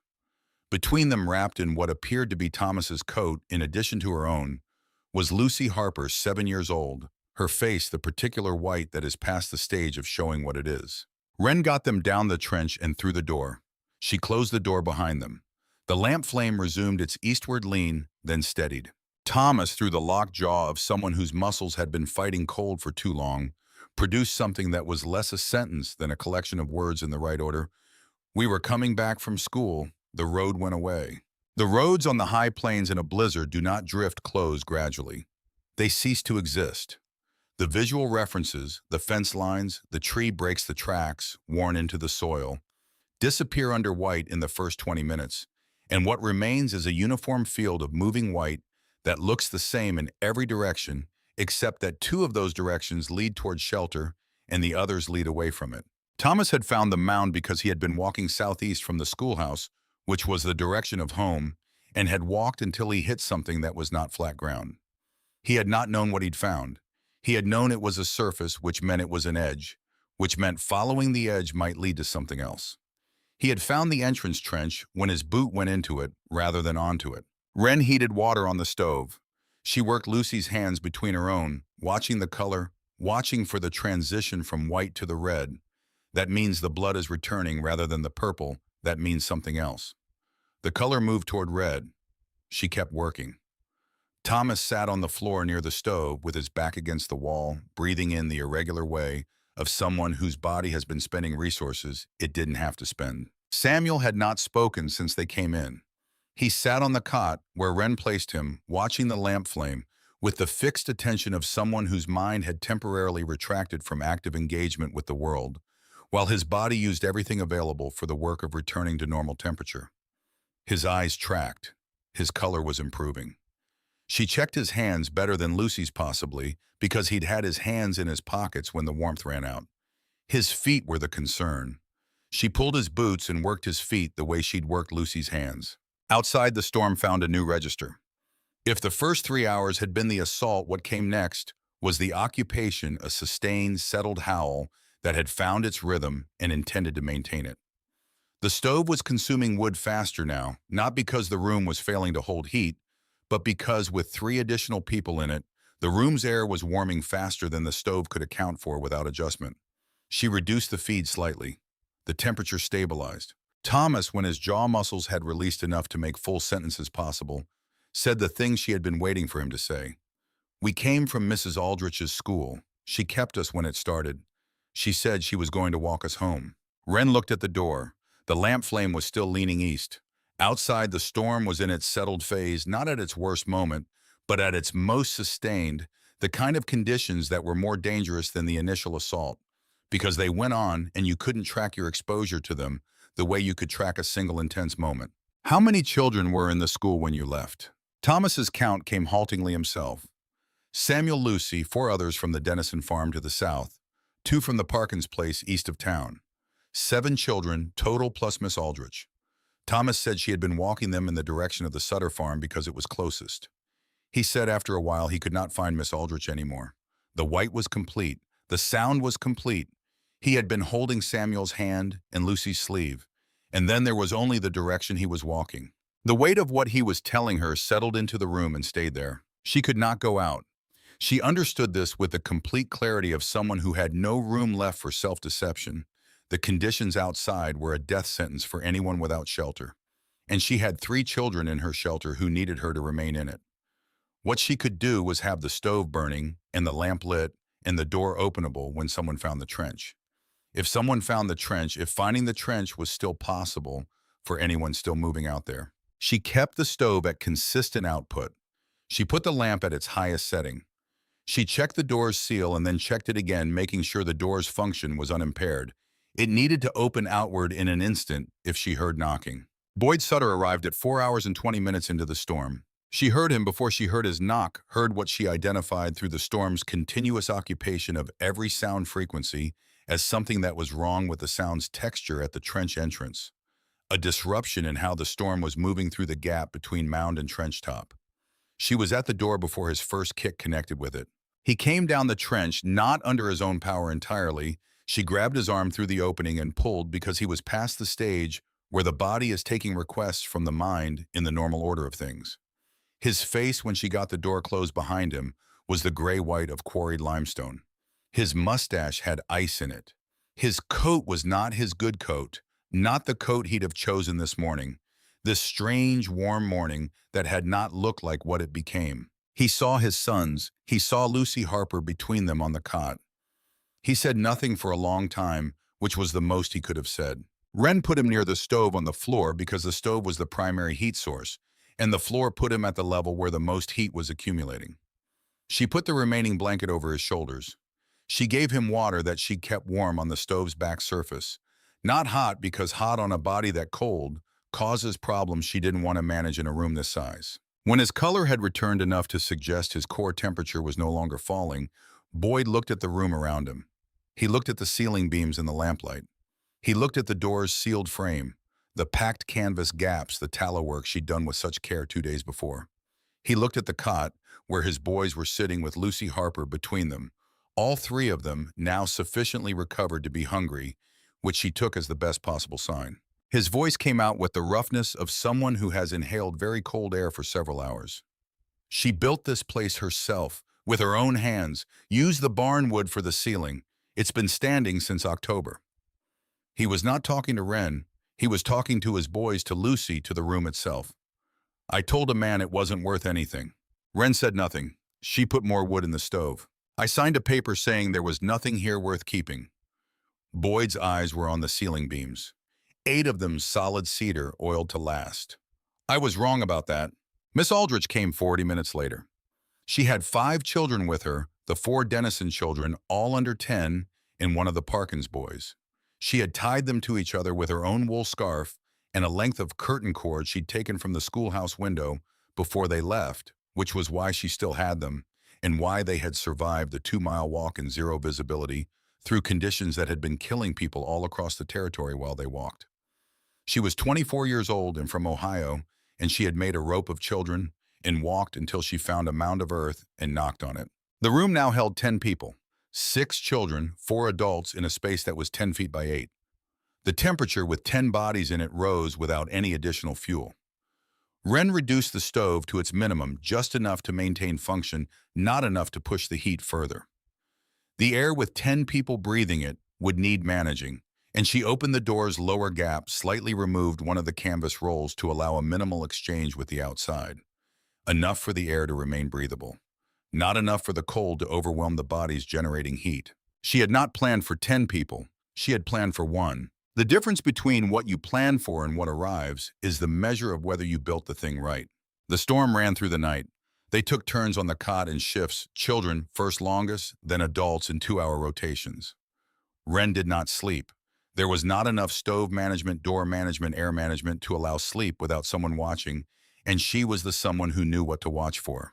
Speaker 1: Between them, wrapped in what appeared to be Thomas's coat in addition to her own, was Lucy Harper, 7 years old, her face the particular white that is past the stage of showing what it is. Wren got them down the trench and through the door. She closed the door behind them. The lamp flame resumed its eastward lean, then steadied. Thomas, through the locked jaw of someone whose muscles had been fighting cold for too long, produced something that was less a sentence than a collection of words in the right order. We were coming back from school. The road went away. The roads on the high plains in a blizzard do not drift close gradually. They cease to exist. The visual references, the fence lines, the tree breaks the tracks, worn into the soil, disappear under white in the first 20 minutes, and what remains is a uniform field of moving white that looks the same in every direction, except that 2 of those directions lead toward shelter and the others lead away from it. Thomas had found the mound because he had been walking southeast from the schoolhouse, which was the direction of home, and had walked until he hit something that was not flat ground. He had not known what he'd found. He had known it was a surface, which meant it was an edge, which meant following the edge might lead to something else. He had found the entrance trench when his boot went into it rather than onto it. Wren heated water on the stove. She worked Lucy's hands between her own, watching the color, watching for the transition from white to the red. That means the blood is returning rather than the purple. That means something else. The color moved toward red. She kept working. Thomas sat on the floor near the stove with his back against the wall, breathing in the irregular way of someone whose body has been spending resources it didn't have to spend. Samuel had not spoken since they came in. He sat on the cot where Wren placed him, watching the lamp flame, with the fixed attention of someone whose mind had temporarily retracted from active engagement with the world, while his body used everything available for the work of returning to normal temperature. His eyes tracked. His color was improving. She checked his hands better than Lucy's possibly, because he'd had his hands in his pockets when the warmth ran out. His feet were the concern. She pulled his boots and worked his feet the way she'd worked Lucy's hands. Outside, the storm found a new register. If the first 3 hours had been the assault, what came next Was the occupation a sustained, settled howl that had found its rhythm and intended to maintain it? The stove was consuming wood faster now, not because the room was failing to hold heat, but because with 3 additional people in it, the room's air was warming faster than the stove could account for without adjustment. She reduced the feed slightly. The temperature stabilized. Thomas, when his jaw muscles had released enough to make full sentences possible, said the thing she had been waiting for him to say. "We came from Mrs. Aldrich's school. She kept us when it started. She said she was going to walk us home." Wren looked at the door. The lamp flame was still leaning east. Outside, the storm was in its settled phase, not at its worst moment, but at its most sustained, the kind of conditions that were more dangerous than the initial assault, because they went on and you couldn't track your exposure to them the way you could track a single intense moment. How many children were in the school when you left? Thomas's count came haltingly himself. Samuel, Lucy, 4 others from the Dennison farm to the south, 2 from the Parkins place east of town. 7 children, total plus Miss Aldrich. Thomas said she had been walking them in the direction of the Sutter farm because it was closest. He said after a while he could not find Miss Aldrich anymore. The white was complete. The sound was complete. He had been holding Samuel's hand and Lucy's sleeve, and then there was only the direction he was walking. The weight of what he was telling her settled into the room and stayed there. She could not go out. She understood this with the complete clarity of someone who had no room left for self-deception. The conditions outside were a death sentence for anyone without shelter, and she had 3 children in her shelter who needed her to remain in it. What she could do was have the stove burning and the lamp lit and the door openable when someone found the trench. If someone found the trench, if finding the trench was still possible for anyone still moving out there. She kept the stove at consistent output. She put the lamp at its highest setting. She checked the door's seal and then checked it again, making sure the door's function was unimpaired. It needed to open outward in an instant if she heard knocking. Boyd Sutter arrived at 4 hours and 20 minutes into the storm. She heard him before she heard his knock, heard what she identified through the storm's continuous occupation of every sound frequency as something that was wrong with the sound's texture at the trench entrance. A disruption in how the storm was moving through the gap between mound and trench top. She was at the door before his first kick connected with it. He came down the trench, not under his own power entirely. She grabbed his arm through the opening and pulled because he was past the stage where the body is taking requests from the mind in the normal order of things. His face, when she got the door closed behind him, was the gray-white of quarried limestone. His mustache had ice in it. His coat was not his good coat, not the coat he'd have chosen this morning, this strange, warm morning that had not looked like what it became. He saw his sons. He saw Lucy Harper between them on the cot. He said nothing for a long time, which was the most he could have said. Wren put him near the stove on the floor because the stove was the primary heat source, and the floor put him at the level where the most heat was accumulating. She put the remaining blanket over his shoulders. She gave him water that she kept warm on the stove's back surface. Not hot, because hot on a body that cold causes problems she didn't want to manage in a room this size. When his color had returned enough to suggest his core temperature was no longer falling, Boyd looked at the room around him. He looked at the ceiling beams in the lamplight. He looked at the door's sealed frame, the packed canvas gaps, the tallow work she'd done with such care 2 days before. He looked at the cot, where his boys were sitting with Lucy Harper between them, all 3 of them now sufficiently recovered to be hungry, which she took as the best possible sign. His voice came out with the roughness of someone who has inhaled very cold air for several hours. She built this place herself, with her own hands, used the barn wood for the ceiling. It's been standing since October. He was not talking to Wren. He was talking to his boys, to Lucy, to the room itself. "I told a man it wasn't worth anything." Wren said nothing. She put more wood in the stove. "I signed a paper saying there was nothing here worth keeping." Boyd's eyes were on the ceiling beams. 8 of them solid cedar, oiled to last. "I was wrong about that." Miss Aldrich came 40 minutes later. She had 5 children with her, the 4 Dennison children, all under 10, and one of the Parkins boys. She had tied them to each other with her own wool scarf and a length of curtain cord she'd taken from the schoolhouse window before they left, which was why she still had them, and why they had survived the 2-mile walk in zero visibility through conditions that had been killing people all across the territory while they walked. She was 24 years old and from Ohio, and she had made a rope of children and walked until she found a mound of earth and knocked on it. The room now held 10 people, 6 children, 4 adults in a space that was 10 feet by 8. The temperature with 10 bodies in it rose without any additional fuel. Wren reduced the stove to its minimum, just enough to maintain function, not enough to push the heat further. The air with 10 people breathing it would need managing, and she opened the door's lower gap, slightly removed one of the canvas rolls to allow a minimal exchange with the outside. Enough for the air to remain breathable. Not enough for the cold to overwhelm the bodies generating heat. She had not planned for 10 people. She had planned for 1. The difference between what you plan for and what arrives is the measure of whether you built the thing right. The storm ran through the night. They took turns on the cot in shifts, children first longest, then adults in 2-hour rotations. Wren did not sleep. There was not enough stove management, door management, air management to allow sleep without someone watching, and she was the someone who knew what to watch for.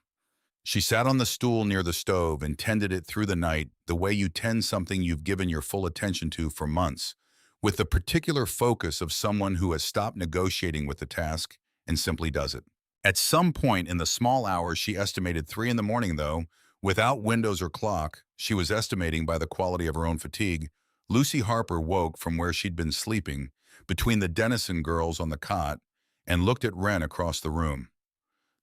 Speaker 1: She sat on the stool near the stove and tended it through the night the way you tend something you've given your full attention to for months, with the particular focus of someone who has stopped negotiating with the task and simply does it. At some point in the small hours, she estimated 3 in the morning, though, without windows or clock, she was estimating by the quality of her own fatigue, Lucy Harper woke from where she'd been sleeping, between the Dennison girls on the cot, and looked at Wren across the room.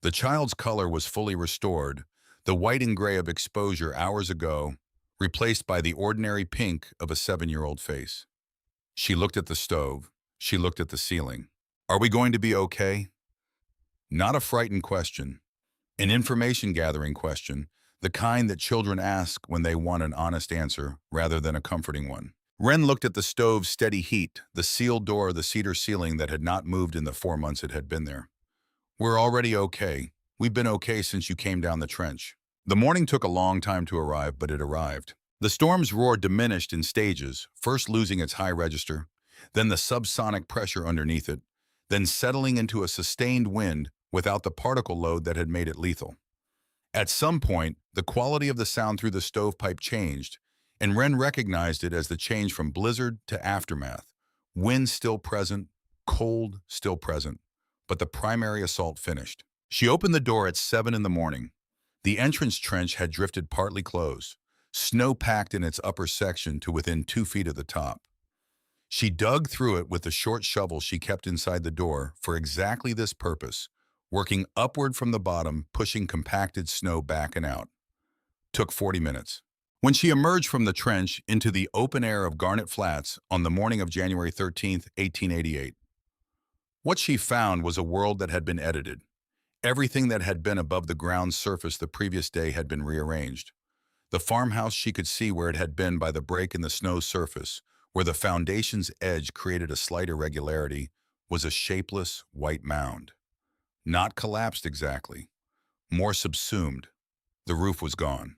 Speaker 1: The child's color was fully restored, the white and gray of exposure hours ago, replaced by the ordinary pink of a 7-year-old face. She looked at the stove. She looked at the ceiling. Are we going to be okay? Not a frightened question. An information-gathering question, the kind that children ask when they want an honest answer rather than a comforting one. Wren looked at the stove's steady heat, the sealed door, the cedar ceiling that had not moved in the 4 months it had been there. We're already okay. We've been okay since you came down the trench. The morning took a long time to arrive, but it arrived. The storm's roar diminished in stages, first losing its high register, then the subsonic pressure underneath it, then settling into a sustained wind without the particle load that had made it lethal. At some point, the quality of the sound through the stovepipe changed, and Wren recognized it as the change from blizzard to aftermath. Wind still present, cold still present, but the primary assault finished. She opened the door at 7 in the morning. The entrance trench had drifted partly closed, snow packed in its upper section to within 2 feet of the top. She dug through it with the short shovel she kept inside the door for exactly this purpose, working upward from the bottom, pushing compacted snow back and out. Took 40 minutes. When she emerged from the trench into the open air of Garnet Flats on the morning of January 13, 1888, what she found was a world that had been edited. Everything that had been above the ground's surface the previous day had been rearranged. The farmhouse she could see where it had been by the break in the snow surface, where the foundation's edge created a slight irregularity, was a shapeless white mound. Not collapsed exactly, more subsumed. The roof was gone.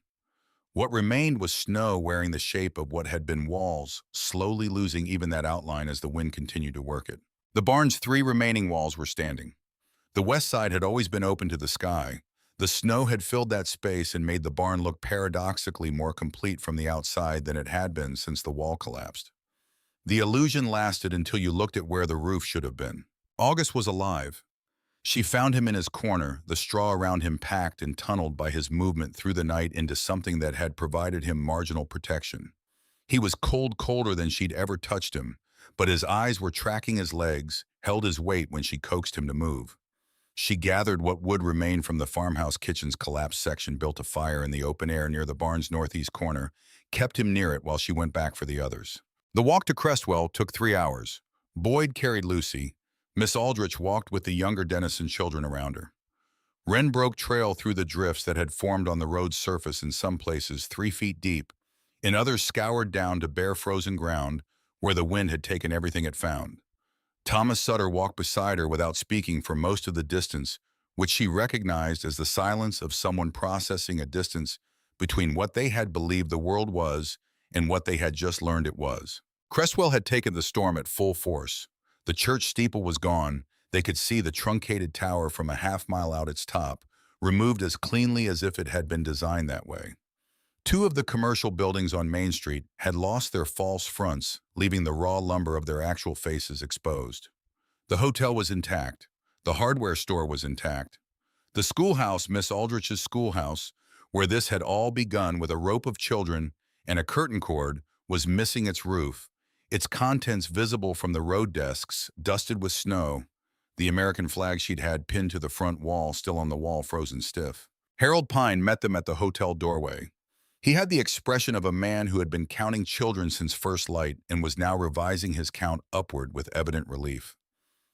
Speaker 1: What remained was snow wearing the shape of what had been walls, slowly losing even that outline as the wind continued to work it. The barn's 3 remaining walls were standing. The west side had always been open to the sky. The snow had filled that space and made the barn look paradoxically more complete from the outside than it had been since the wall collapsed. The illusion lasted until you looked at where the roof should have been. August was alive. She found him in his corner, the straw around him packed and tunneled by his movement through the night into something that had provided him marginal protection. He was colder than she'd ever touched him, but his eyes were tracking his legs, held his weight when she coaxed him to move. She gathered what would remain from the farmhouse kitchen's collapsed section, built a fire in the open air near the barn's northeast corner, kept him near it while she went back for the others. The walk to Crestwell took 3 hours. Boyd carried Lucy. Miss Aldrich walked with the younger Dennison children around her. Wren broke trail through the drifts that had formed on the road's surface, in some places 3 feet deep, in others scoured down to bare frozen ground where the wind had taken everything it found. Thomas Sutter walked beside her without speaking for most of the distance, which she recognized as the silence of someone processing a distance between what they had believed the world was and what they had just learned it was. Crestwell had taken the storm at full force. The church steeple was gone. They could see the truncated tower from a half-mile out its top, removed as cleanly as if it had been designed that way. 2 of the commercial buildings on Main Street had lost their false fronts, leaving the raw lumber of their actual faces exposed. The hotel was intact. The hardware store was intact. The schoolhouse, Miss Aldrich's schoolhouse, where this had all begun with a rope of children and a curtain cord, was missing its roof, its contents visible from the road desks, dusted with snow, the American flag she'd had pinned to the front wall still on the wall frozen stiff. Harold Pine met them at the hotel doorway. He had the expression of a man who had been counting children since first light and was now revising his count upward with evident relief.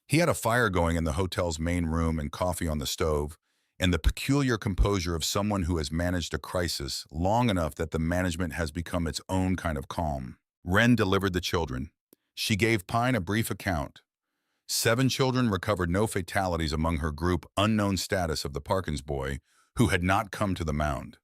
Speaker 1: He had a fire going in the hotel's main room and coffee on the stove, and the peculiar composure of someone who has managed a crisis long enough that the management has become its own kind of calm. Wren delivered the children. She gave Pine a brief account. 7 children recovered, no fatalities among her group, unknown status of the Parkins boy, who had not come to the mound.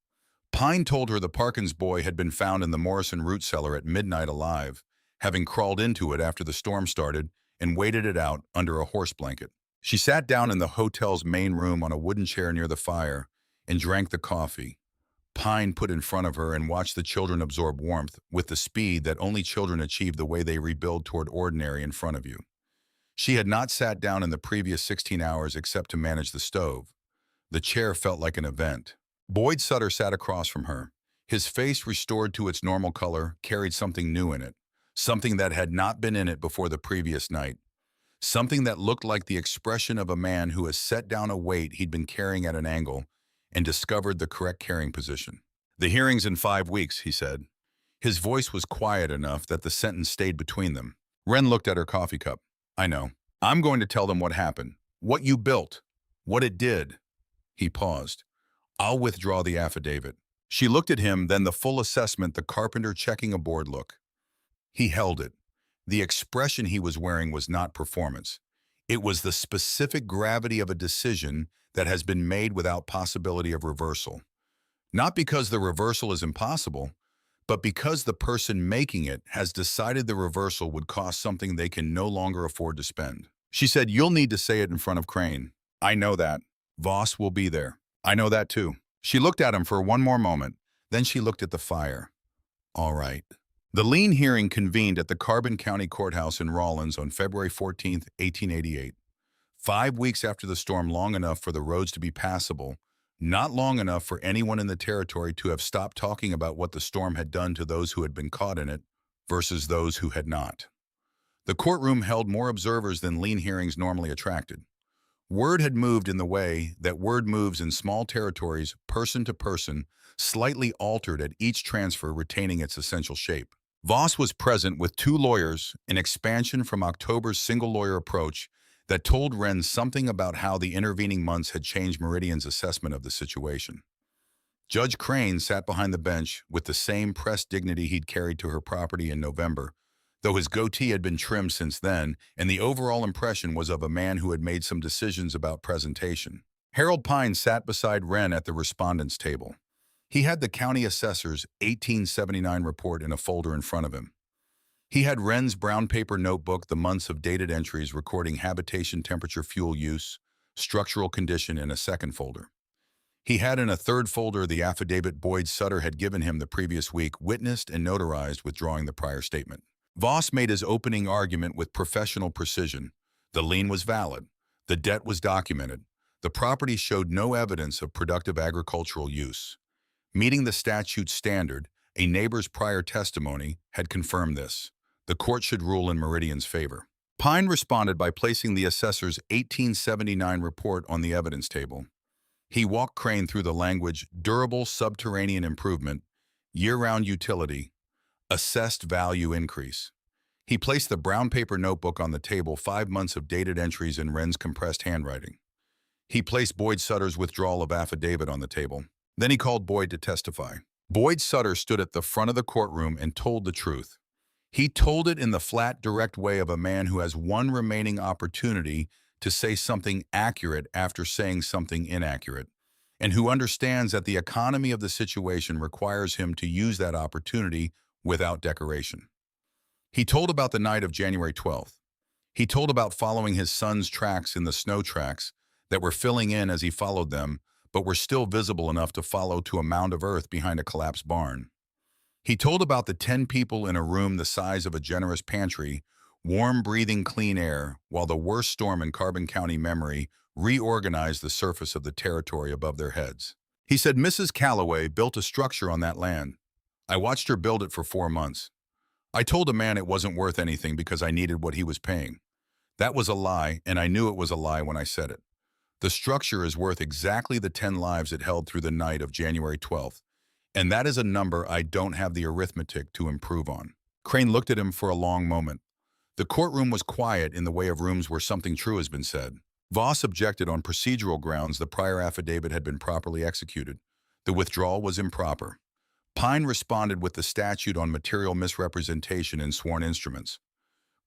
Speaker 1: Pine told her the Parkins boy had been found in the Morrison root cellar at midnight alive, having crawled into it after the storm started and waited it out under a horse blanket. She sat down in the hotel's main room on a wooden chair near the fire and drank the coffee Pine put in front of her and watched the children absorb warmth with the speed that only children achieve the way they rebuild toward ordinary in front of you. She had not sat down in the previous 16 hours except to manage the stove. The chair felt like an event. Boyd Sutter sat across from her. His face, restored to its normal color, carried something new in it, something that had not been in it before the previous night, something that looked like the expression of a man who has set down a weight he'd been carrying at an angle and discovered the correct carrying position. "The hearing's in 5 weeks," he said. His voice was quiet enough that the sentence stayed between them. Wren looked at her coffee cup. "I know. I'm going to tell them what happened, what you built, what it did." He paused. "I'll withdraw the affidavit." She looked at him, then the full assessment, the carpenter checking a board look. He held it. The expression he was wearing was not performance. It was the specific gravity of a decision that has been made without possibility of reversal. Not because the reversal is impossible, but because the person making it has decided the reversal would cost something they can no longer afford to spend. She said, "You'll need to say it in front of Crane." "I know that. Voss will be there." "I know that too." She looked at him for one more moment, then she looked at the fire. "All right." The lien hearing convened at the Carbon County Courthouse in Rawlins on February 14, 1888. 5 weeks after the storm, long enough for the roads to be passable, not long enough for anyone in the territory to have stopped talking about what the storm had done to those who had been caught in it versus those who had not. The courtroom held more observers than lien hearings normally attracted. Word had moved in the way that word moves in small territories, person to person, slightly altered at each transfer, retaining its essential shape. Voss was present with 2 lawyers, an expansion from October's single-lawyer approach that told Wren something about how the intervening months had changed Meridian's assessment of the situation. Judge Crane sat behind the bench with the same pressed dignity he'd carried to her property in November, though his goatee had been trimmed since then, and the overall impression was of a man who had made some decisions about presentation. Harold Pine sat beside Wren at the respondents' table. He had the county assessor's 1879 report in a folder in front of him. He had Wren's brown paper notebook, the months of dated entries recording habitation, temperature, fuel use, structural condition, in a second folder. He had in a third folder the affidavit Boyd Sutter had given him the previous week, witnessed and notarized, withdrawing the prior statement. Voss made his opening argument with professional precision. The lien was valid. The debt was documented. The property showed no evidence of productive agricultural use. Meeting the statute standard, a neighbor's prior testimony had confirmed this. The court should rule in Meridian's favor. Pine responded by placing the assessor's 1879 report on the evidence table. He walked Crane through the language: durable subterranean improvement, year-round utility, assessed value increase. He placed the brown paper notebook on the table, 5 months of dated entries in Wren's compressed handwriting. He placed Boyd Sutter's withdrawal of affidavit on the table. Then he called Boyd to testify. Boyd Sutter stood at the front of the courtroom and told the truth. He told it in the flat, direct way of a man who has one remaining opportunity to say something accurate after saying something inaccurate, and who understands that the economy of the situation requires him to use that opportunity without decoration. He told about the night of January 12th. He told about following his son's tracks in the snow tracks that were filling in as he followed them, but were still visible enough to follow to a mound of earth behind a collapsed barn. He told about the 10 people in a room the size of a generous pantry, warm, breathing clean air, while the worst storm in Carbon County memory reorganized the surface of the territory above their heads. He said Mrs. Calloway built a structure on that land. I watched her build it for 4 months. I told a man it wasn't worth anything because I needed what he was paying. That was a lie, and I knew it was a lie when I said it. The structure is worth exactly the 10 lives it held through the night of January 12th, and that is a number I don't have the arithmetic to improve on. Crane looked at him for a long moment. The courtroom was quiet in the way of rooms where something true has been said. Voss objected on procedural grounds the prior affidavit had been properly executed. The withdrawal was improper. Pine responded with the statute on material misrepresentation in sworn instruments.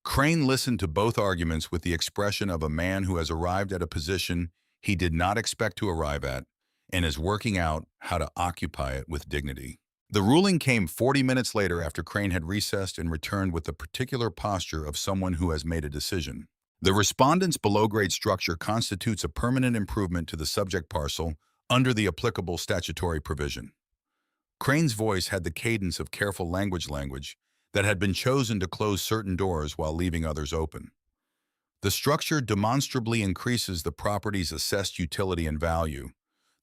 Speaker 1: Crane listened to both arguments with the expression of a man who has arrived at a position he did not expect to arrive at and is working out how to occupy it with dignity. The ruling came 40 minutes later after Crane had recessed and returned with the particular posture of someone who has made a decision. The respondent's below-grade structure constitutes a permanent improvement to the subject parcel under the applicable statutory provision. Crane's voice had the cadence of careful language that had been chosen to close certain doors while leaving others open. The structure demonstrably increases the property's assessed utility and value.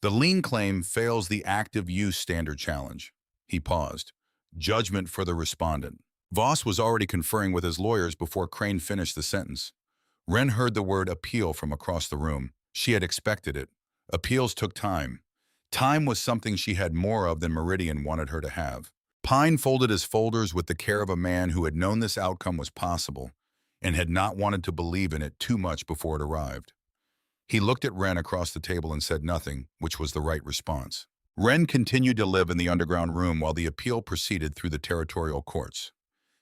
Speaker 1: The lien claim fails the active use standard challenge. He paused. Judgment for the respondent. Voss was already conferring with his lawyers before Crane finished the sentence. Wren heard the word appeal from across the room. She had expected it. Appeals took time. Time was something she had more of than Meridian wanted her to have. Pine folded his folders with the care of a man who had known this outcome was possible and had not wanted to believe in it too much before it arrived. He looked at Wren across the table and said nothing, which was the right response. Wren continued to live in the underground room while the appeal proceeded through the territorial courts.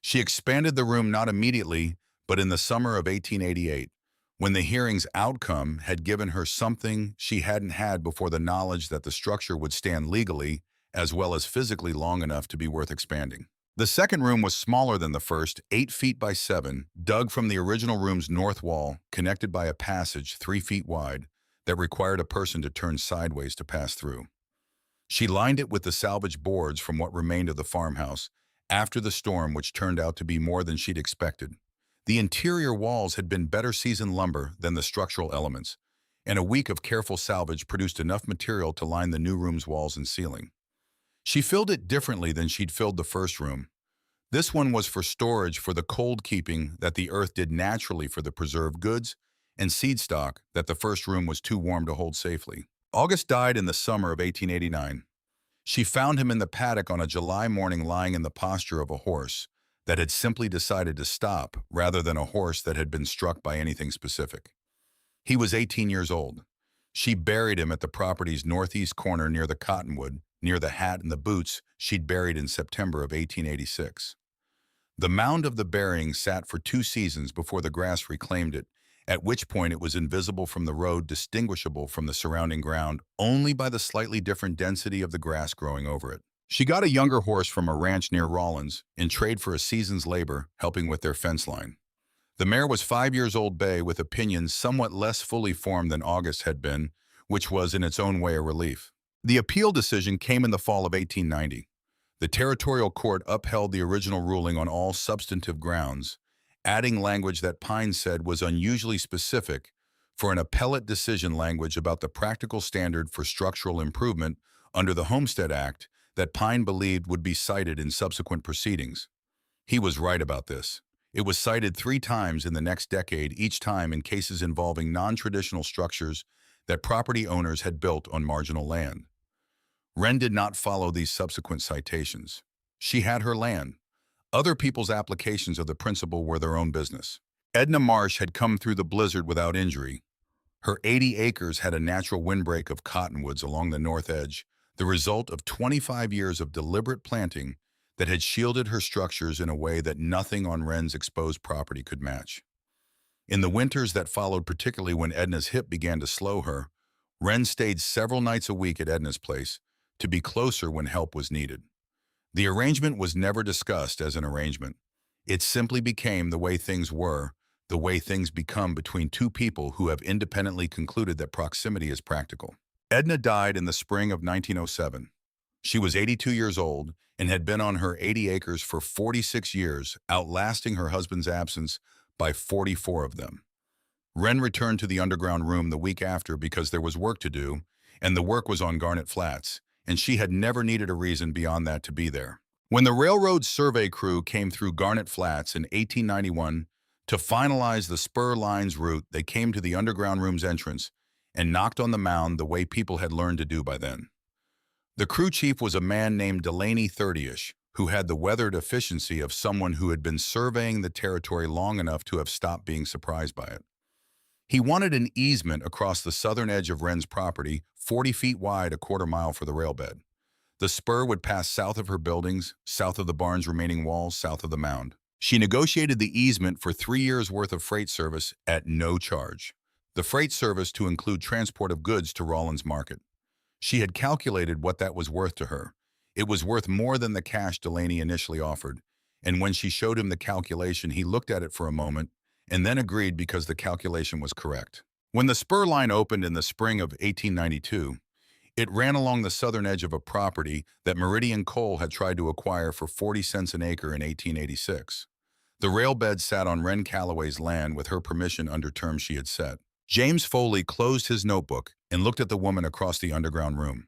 Speaker 1: She expanded the room not immediately, but in the summer of 1888, when the hearing's outcome had given her something she hadn't had before, the knowledge that the structure would stand legally as well as physically long enough to be worth expanding. The second room was smaller than the first, 8 feet by 7, dug from the original room's north wall, connected by a passage 3 feet wide that required a person to turn sideways to pass through. She lined it with the salvaged boards from what remained of the farmhouse after the storm, which turned out to be more than she'd expected. The interior walls had been better seasoned lumber than the structural elements, and a week of careful salvage produced enough material to line the new room's walls and ceiling. She filled it differently than she'd filled the first room. This one was for storage for the cold keeping that the earth did naturally for the preserved goods and seed stock that the first room was too warm to hold safely. August died in the summer of 1889. She found him in the paddock on a July morning, lying in the posture of a horse that had simply decided to stop rather than a horse that had been struck by anything specific. He was 18 years old. She buried him at the property's northeast corner near the cottonwood, near the hat and the boots she'd buried in September of 1886. The mound of the burying sat for 2 seasons before the grass reclaimed it, at which point it was invisible from the road, distinguishable from the surrounding ground only by the slightly different density of the grass growing over it. She got a younger horse from a ranch near Rawlins in trade for a season's labor, helping with their fence line. The mare was 5 years old bay with opinions somewhat less fully formed than August had been, which was in its own way a relief. The appeal decision came in the fall of 1890. The territorial court upheld the original ruling on all substantive grounds, adding language that Pine said was unusually specific for an appellate decision, language about the practical standard for structural improvement under the Homestead Act that Pine believed would be cited in subsequent proceedings. He was right about this. It was cited 3 times in the next decade, each time in cases involving non-traditional structures that property owners had built on marginal land. Wren did not follow these subsequent citations. She had her land. Other people's applications of the principle were their own business. Edna Marsh had come through the blizzard without injury. Her 80 acres had a natural windbreak of cottonwoods along the north edge, the result of 25 years of deliberate planting that had shielded her structures in a way that nothing on Wren's exposed property could match. In the winters that followed, particularly when Edna's hip began to slow her, Wren stayed several nights a week at Edna's place to be closer when help was needed. The arrangement was never discussed as an arrangement. It simply became the way things were, the way things become between 2 people who have independently concluded that proximity is practical. Edna died in the spring of 1907. She was 82 years old and had been on her 80 acres for 46 years, outlasting her husband's absence by 44 of them. Wren returned to the underground room the week after because there was work to do, and the work was on Garnet Flats, and she had never needed a reason beyond that to be there. When the railroad survey crew came through Garnet Flats in 1891 to finalize the spur line's route, they came to the underground room's entrance and knocked on the mound the way people had learned to do by then. The crew chief was a man named Delaney 30ish, who had the weathered efficiency of someone who had been surveying the territory long enough to have stopped being surprised by it. He wanted an easement across the southern edge of Wren's property, 40 feet wide, a quarter mile for the railbed. The spur would pass south of her buildings, south of the barn's remaining walls, south of the mound. She negotiated the easement for 3 years' worth of freight service at no charge. The freight service to include transport of goods to Rawlins Market. She had calculated what that was worth to her. It was worth more than the cash Delaney initially offered, and when she showed him the calculation, he looked at it for a moment and then agreed because the calculation was correct. When the spur line opened in the spring of 1892, it ran along the southern edge of a property that Meridian Coal had tried to acquire for 40 cents an acre in 1886. The railbed sat on Wren Calloway's land with her permission under terms she had set. James Foley closed his notebook and looked at the woman across the underground room.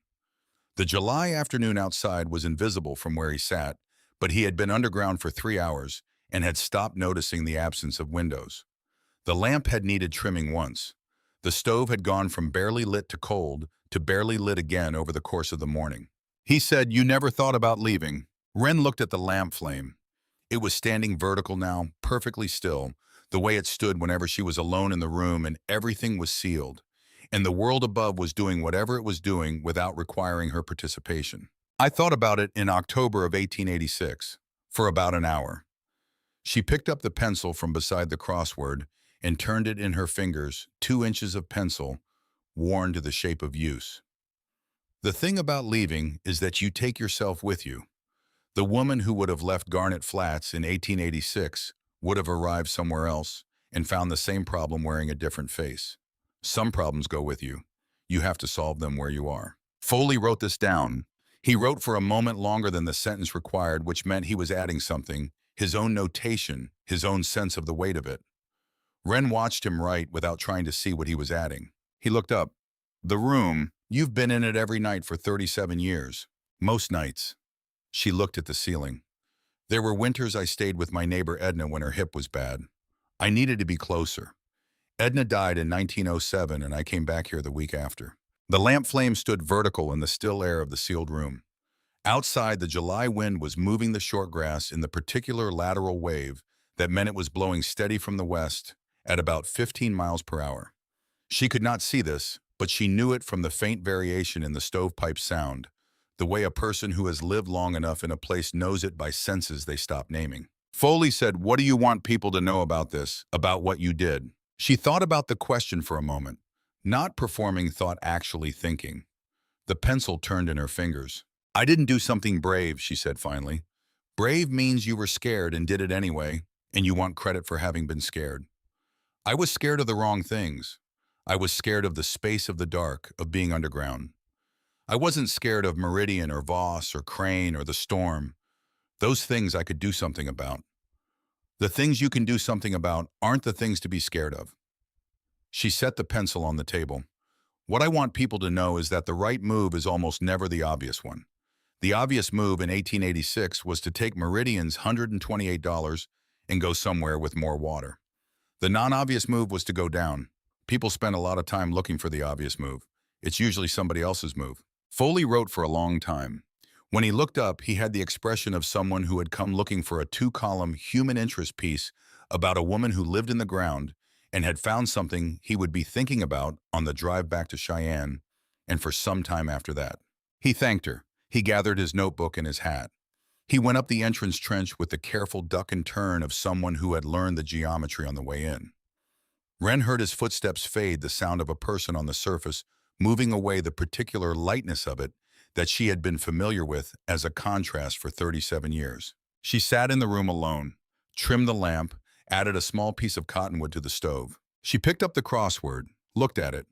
Speaker 1: The July afternoon outside was invisible from where he sat, but he had been underground for 3 hours and had stopped noticing the absence of windows. The lamp had needed trimming once. The stove had gone from barely lit to cold to barely lit again over the course of the morning. He said, "You never thought about leaving." Wren looked at the lamp flame. It was standing vertical now, perfectly still, the way it stood whenever she was alone in the room and everything was sealed, and the world above was doing whatever it was doing without requiring her participation. I thought about it in October of 1886, for about an hour. She picked up the pencil from beside the crossword and turned it in her fingers, 2 inches of pencil, worn to the shape of use. The thing about leaving is that you take yourself with you. The woman who would have left Garnet Flats in 1886 would have arrived somewhere else and found the same problem wearing a different face. Some problems go with you. You have to solve them where you are. Foley wrote this down. He wrote for a moment longer than the sentence required, which meant he was adding something, his own notation, his own sense of the weight of it. Wren watched him write without trying to see what he was adding. He looked up. "The room, you've been in it every night for 37 years. Most nights." She looked at the ceiling. "There were winters I stayed with my neighbor Edna when her hip was bad. I needed to be closer. Edna died in 1907 and I came back here the week after." The lamp flame stood vertical in the still air of the sealed room. Outside, the July wind was moving the short grass in the particular lateral wave that meant it was blowing steady from the west at about 15 miles per hour. She could not see this, but she knew it from the faint variation in the stovepipe sound, the way a person who has lived long enough in a place knows it by senses they stop naming. Foley said, "What do you want people to know about this, about what you did?" She thought about the question for a moment. Not performing thought, actually thinking. The pencil turned in her fingers. "I didn't do something brave," she said finally. "Brave means you were scared and did it anyway, and you want credit for having been scared. I was scared of the wrong things. I was scared of the space of the dark, of being underground. I wasn't scared of Meridian or Voss or Crane or the storm. Those things I could do something about. The things you can do something about aren't the things to be scared of." She set the pencil on the table. "What I want people to know is that the right move is almost never the obvious one. The obvious move in 1886 was to take Meridian's $128 and go somewhere with more water. The non-obvious move was to go down. People spend a lot of time looking for the obvious move. It's usually somebody else's move." Foley wrote for a long time. When he looked up, he had the expression of someone who had come looking for a 2-column human interest piece about a woman who lived in the ground and had found something he would be thinking about on the drive back to Cheyenne and for some time after that. He thanked her. He gathered his notebook and his hat. He went up the entrance trench with the careful duck and turn of someone who had learned the geometry on the way in. Wren heard his footsteps fade, the sound of a person on the surface, moving away, the particular lightness of it that she had been familiar with as a contrast for 37 years. She sat in the room alone, trimmed the lamp, added a small piece of cottonwood to the stove. She picked up the crossword, looked at it.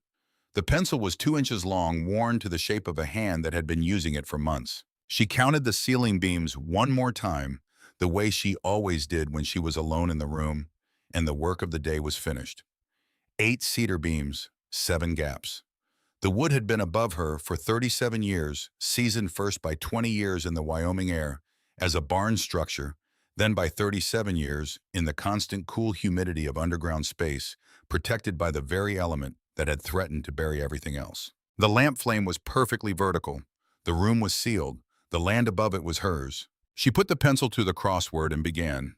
Speaker 1: The pencil was 2 inches long, worn to the shape of a hand that had been using it for months. She counted the ceiling beams one more time, the way she always did when she was alone in the room, and the work of the day was finished. 8 cedar beams, 7 gaps. The wood had been above her for 37 years, seasoned first by 20 years in the Wyoming air as a barn structure, then by 37 years in the constant cool humidity of underground space, protected by the very element that had threatened to bury everything else. The lamp flame was perfectly vertical. The room was sealed. The land above it was hers. She put the pencil to the crossword and began.